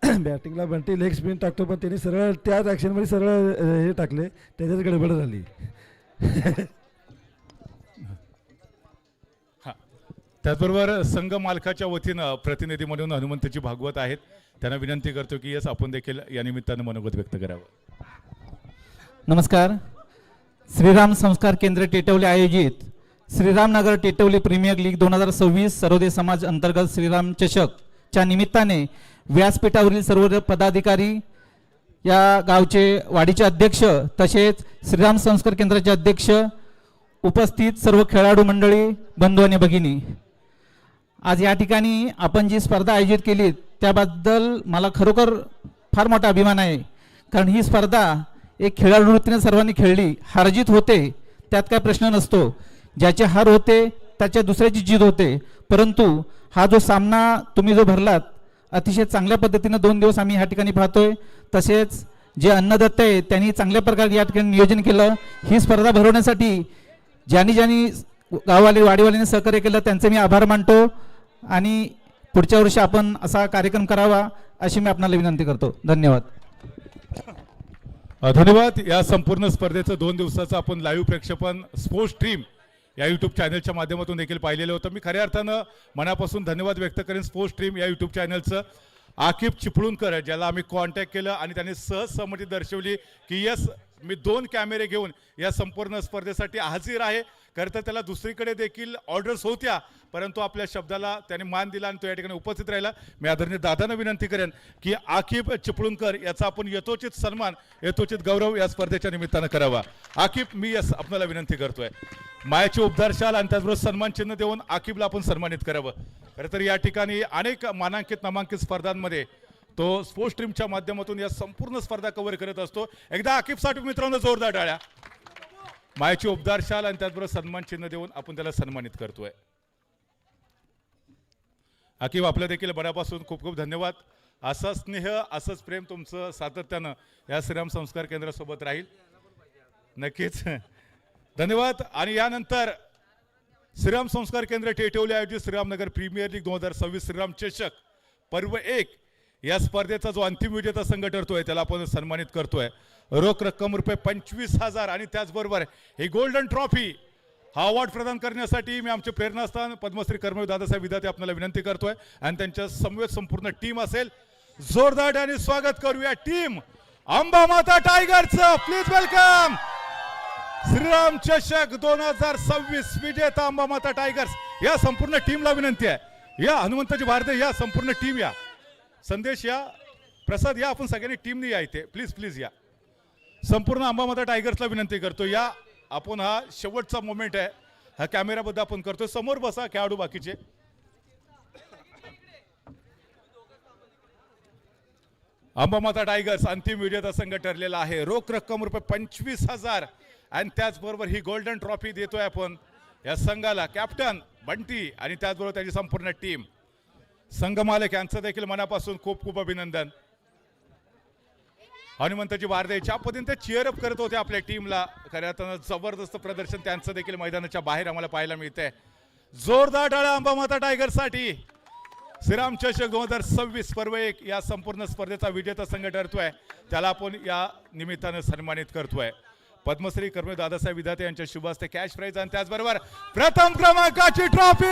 बॅटिंगला बंटी लेग स्पिन टाकतो, पण त्यांनी सरळ त्याच ॲक्शनमध्ये सरळ हे टाकले, त्याच्यात गडबड झाली. हां, त्याचबरोबर संघ मालकाच्या वतीनं प्रतिनिधी म्हणून हनुमंतजी भागवत आहेत. त्यांना विनंती करतो की यस आपण देखील या निमित्तानं मनोगत व्यक्त करावं. नमस्कार. श्रीराम संस्कार केंद्र टेटवली आयोजित श्रीरामनगर टेटवली प्रीमियर लीग 2026 सर्वोदय समाज अंतर्गत श्रीराम चषकच्या निमित्ताने व्यासपीठावरील सर्व पदाधिकारी, या गावचे वाडीचे अध्यक्ष तसेच श्रीराम संस्कार केंद्राचे अध्यक्ष, उपस्थित सर्व खेळाडू मंडळी, बंधू आणि भगिनी, आज या ठिकाणी आपण जी स्पर्धा आयोजित केली त्याबद्दल मला खरोखर फार मोठा अभिमान आहे. कारण ही स्पर्धा एक खेळाडू वृत्तीने सर्वांनी खेळली. हारजीत होते त्यात काय प्रश्न नसतो, ज्याचे हार होते त्याच्या दुसऱ्याची जीत होते. परंतु हा जो सामना तुम्ही जो भरलात अतिशय चांगल्या पद्धतीने 2 दिवस आम्ही ह्या ठिकाणी पाहतोय. तसेच जे अन्नदत्त आहे त्यांनी चांगल्या प्रकारे या ठिकाणी नियोजन केलं. ही स्पर्धा भरवण्यासाठी ज्यांनी गाववाले वाडीवाल्यांनी सहकार्य केलं त्यांचे मी आभार मानतो आणि पुढच्या वर्षी आपण असा कार्यक्रम करावा अशी मी आपणाला विनंती करतो. धन्यवाद. धन्यवाद. या संपूर्ण स्पर्धेचं 2 दिवसाचं आपण लाईव्ह प्रक्षेपण स्पोर्ट्स स्ट्रीम या यूट्यूब चॅनलच्या माध्यमातून देखील पाहिलेलं होतं. मी खऱ्या अर्थानं मनापासून धन्यवाद व्यक्त करेन स्पोर्ट्स स्ट्रीम या यूट्यूब चॅनलचं. आकिब चिपळूणकर ज्याला आम्ही कॉन्टॅक्ट केलं आणि त्याने सहमती दर्शवली की यस मी 2 कॅमेरे घेऊन या संपूर्ण स्पर्धेसाठी हजर आहे. खरं तर त्याला दुसरीकडे देखील ऑर्डर्स होत्या, परंतु आपल्या शब्दाला त्याने मान दिला आणि तो या ठिकाणी उपस्थित राहिला. मी आदरणीय दादांना विनंती करेन की आकिब चिपळूणकर याचा आपण यथोचित सन्मान, यथोचित गौरव या स्पर्धेच्या निमित्तानं करावा. आकिब, मी यस आपल्याला विनंती करतोय, मायाची उबदार शाल आणि त्याचबरोबर सन्मान चिन्ह देऊन आकिबला आपण सन्मानित करावं. खरं तर या ठिकाणी अनेक मानांकित नामांकित स्पर्धांमध्ये तो स्पोर्ट्स स्ट्रीमच्या माध्यमातून या संपूर्ण स्पर्धा कव्हर करत असतो. एकदा आकिबसाठी मित्रांनो जोरदार टाळ्या. मायाची उबदार शाल आणि त्याचबरोबर सन्मान चिन्ह देऊन आपण त्याला सन्मानित करतोय. आकिब, आपल्या देखील मनापासून खूप खूप धन्यवाद. असं स्नेह, असंच प्रेम तुमचं सातत्यानं या श्रीराम संस्कार केंद्रासोबत राहील. नक्कीच धन्यवाद. आणि यानंतर श्रीराम संस्कार केंद्र टेटवली आयोजित श्रीरामनगर प्रीमियर लीग 2026 श्रीराम चषक पर्व 1 या स्पर्धेचा जो अंतिम विजेता संघ ठरतोय त्याला आपण सन्मानित करतोय. रोख रक्कम रुपये 25,000 आणि त्याचबरोबर ही गोल्डन ट्रॉफी हा अवॉर्ड प्रदान करण्यासाठी मी आमचे प्रेरणास्थान पद्मश्री कर्मवीर दादासाहेब विद्यार्थी आपल्याला विनंती करतोय आणि त्यांच्या समवेत संपूर्ण टीम असेल. जोरदार आणि स्वागत करूया टीम अंबा माता टायगरचं. प्लीज वेलकम श्रीराम चषक 2026 विजेता अंबामाता टायगर्स या संपूर्ण टीमला विनंती आहे, या हनुमंताजी भारदे या संपूर्ण टीम या, संदेश या, प्रसाद या, आपण सगळ्यांनी टीमने या इथे प्लीज प्लीज या. संपूर्ण अंबामाता टायगर्सला विनंती करतो या, आपण हा शेवटचा मोमेंट आहे, हा कॅमेराबद्दल आपण करतो. समोर बसा खेळाडू बाकीचे. अंबामाता टायगर्स अंतिम विजेता संघ ठरलेला आहे. रोख रक्कम रुपये 25,000 आणि त्याचबरोबर ही गोल्डन ट्रॉफी देतोय आपण या संघाला. कॅप्टन बंटी आणि त्याचबरोबर त्याची संपूर्ण टीम, संघ मालक यांचं देखील मनापासून खूप खूप अभिनंदन. हनुमंतजी भारदे ज्या पद्धतीने ते चीअरअप करत होते आपल्या टीमला, खऱ्या अर्थानं जबरदस्त प्रदर्शन त्यांचं देखील मैदानाच्या बाहेर आम्हाला पाहायला मिळतंय. जोरदार टाळ्या अंबामाता टायगर्ससाठी. श्रीराम चषक 2026 पर्व 1 या संपूर्ण स्पर्धेचा विजेता संघ ठरतोय, त्याला आपण या निमित्तानं सन्मानित करतोय. पद्मश्री कर्मवीर दादासाहेब विधाते यांच्या शुभ हस्ते कॅश प्राइज आणि त्याचबरोबर प्रथम क्रमांकाची ट्रॉफी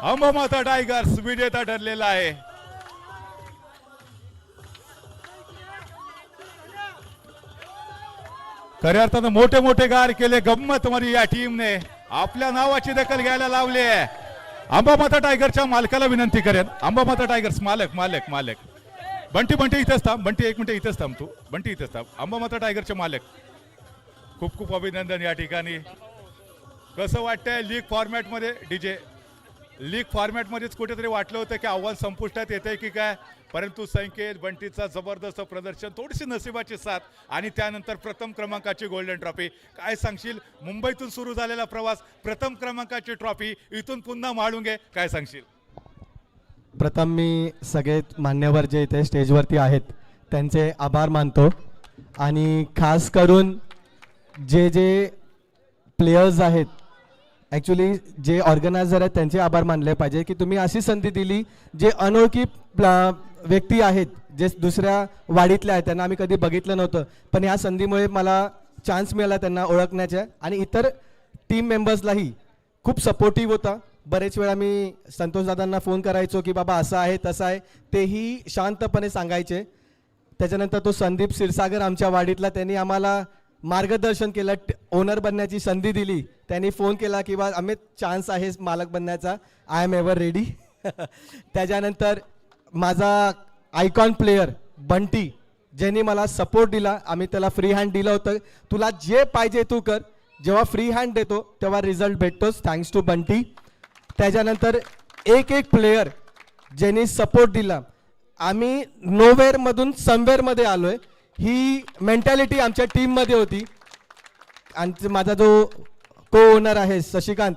अंबामाता टायगर्स विजेता ठरलेला आहे. खऱ्या अर्थानं मोठे मोठे गार केले गंमत मध्ये या टीमने, आपल्या नावाची दखल घ्यायला लावली आहे. अंबामाता टायगरच्या मालकाला विनंती करेन, अंबामाता टायगर्स मालक मालक मालक बंटी बंटी इथेच थांब, बंटी एक मिनिट इथेच थांब, तू बंटी इथेच थांब. अंबामाता टायगरचे मालक खूप खूप अभिनंदन या ठिकाणी. कसं वाटतंय लीग फॉर्मॅटमध्ये, डीजे लीग फॉर्मॅटमध्येच कुठेतरी वाटलं होतं की आव्हान संपुष्टात येतंय की काय, परंतु संकेत बंटीचा जबरदस्त प्रदर्शन, थोडीशी नशिबाची साथ आणि त्यानंतर प्रथम क्रमांकाची गोल्डन ट्रॉफी. काय सांगशील, मुंबईतून सुरू झालेला प्रवास, प्रथम क्रमांकाची ट्रॉफी, इथून पुन्हा माळुंगे, काय सांगशील? प्रथम मी सगळे मान्यवर जे इथे स्टेजवरती आहेत त्यांचे आभार मानतो आणि खास करून जे जे प्लेयर्स आहेत, ॲक्च्युली जे ऑर्गनायझर आहेत त्यांचे आभार मानले पाहिजे की तुम्ही अशी संधी दिली, जे अनोळखी व्यक्ती आहेत, जे दुसऱ्या वाडीतल्या आहेत, त्यांना आम्ही कधी बघितलं नव्हतं, पण ह्या संधीमुळे मला चान्स मिळाला त्यांना ओळखण्याचा. आणि इतर टीम मेंबर्सलाही खूप सपोर्टिव्ह होता. बरेच वेळा मी संतोषदादांना फोन करायचो की बाबा असं आहे तसं आहे, तेही शांतपणे सांगायचे. त्याच्यानंतर तो संदीप क्षीरसागर आमच्या वाडीतला, त्यांनी आम्हाला मार्गदर्शन केलं, ओनर बनण्याची संधी दिली. त्यांनी फोन केला की बा अमित चान्स आहे मालक बनण्याचा, आय एम एव्हर रेडी. त्याच्यानंतर माझा आयकॉन प्लेयर बंटी, ज्यांनी मला सपोर्ट दिला, आम्ही त्याला फ्री हँड दिलं होतं, तुला जे पाहिजे तू कर, जेव्हा फ्री हँड देतो तेव्हा रिझल्ट भेटतोच, थँक्स टू बंटी. त्याच्यानंतर एक एक प्लेयर ज्यांनी सपोर्ट दिला, आम्ही नोवेअरमधून समवेअरमध्ये आलो आहे, ही मेंटॅलिटी आमच्या टीममध्ये होती. आणि माझा जो को ओनर आहे शशिकांत,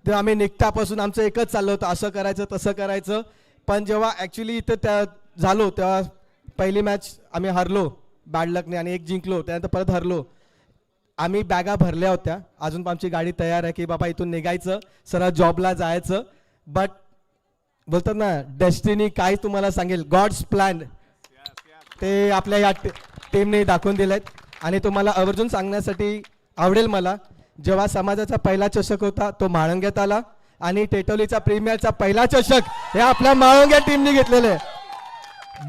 ते आम्ही निघतापासून आमचं एकच चाललं होतं, असं करायचं तसं करायचं. पण जेव्हा ॲक्च्युली इथं त्या झालो तेव्हा पहिली मॅच आम्ही हरलो बॅड लकने आणि एक जिंकलो, त्यानंतर परत हरलो. आम्ही बॅगा भरल्या होत्या, अजून आमची गाडी तयार आहे की बाबा इथून निघायचं, सरळ जॉबला जायचं. बट बोलतात ना डेस्टिनी काय तुम्हाला सांगेल, गॉड्स प्लॅन ते आपल्या या टीमने दाखवून दिलेत. आणि तुम्हाला आवर्जून सांगण्यासाठी आवडेल मला, जेव्हा समाजाचा पहिला चषक होता तो माळंग्यात आला आणि टेटोलीचा प्रीमियरचा पहिला चषक हे आपल्या माळंग्या टीमने घेतलेलं आहे.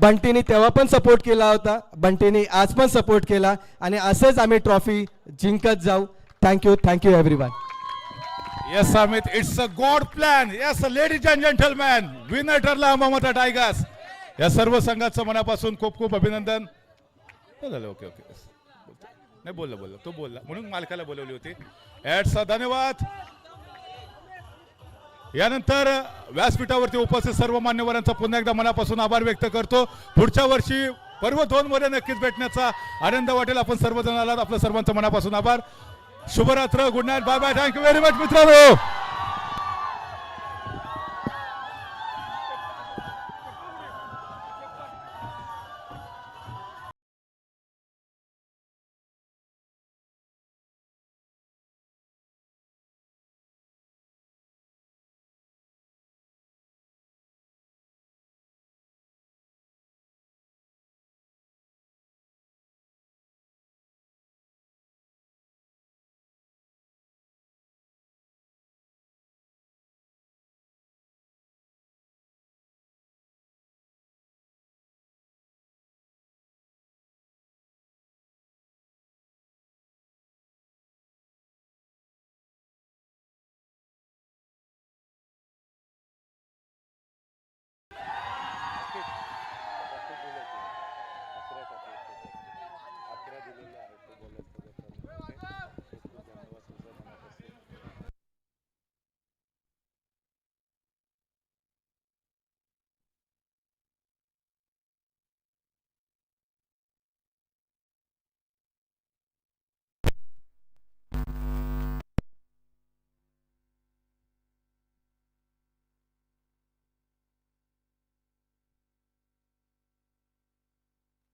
बंटीने तेव्हा पण सपोर्ट केला होता, बंटीने आज पण सपोर्ट केला आणि असेच आम्ही ट्रॉफी जिंकत जाऊ. Thank you everyone. Yes Amit, it's a God plan. Yes ladies and gentleman, winner ठरला अंबामाता टायगर्स. या सर्व संघाचं मनापासून खूप खूप अभिनंदन. झालं, ओके ओके, नाही बोलला तो बोलला म्हणून मालकाला बोलवली होती. ॲड्सचा धन्यवाद. यानंतर व्यासपीठावरती उपस्थित सर्व मान्यवरांचा पुन्हा एकदा मनापासून आभार व्यक्त करतो. पुढच्या वर्षी पर्व 2 मध्ये नक्कीच भेटण्याचा आनंद वाटेल. आपण सर्वजण आलात, आपलं सर्वांचं मनापासून आभार. शुभरात्र, good night, bye bye, thank you very much मित्रांनो.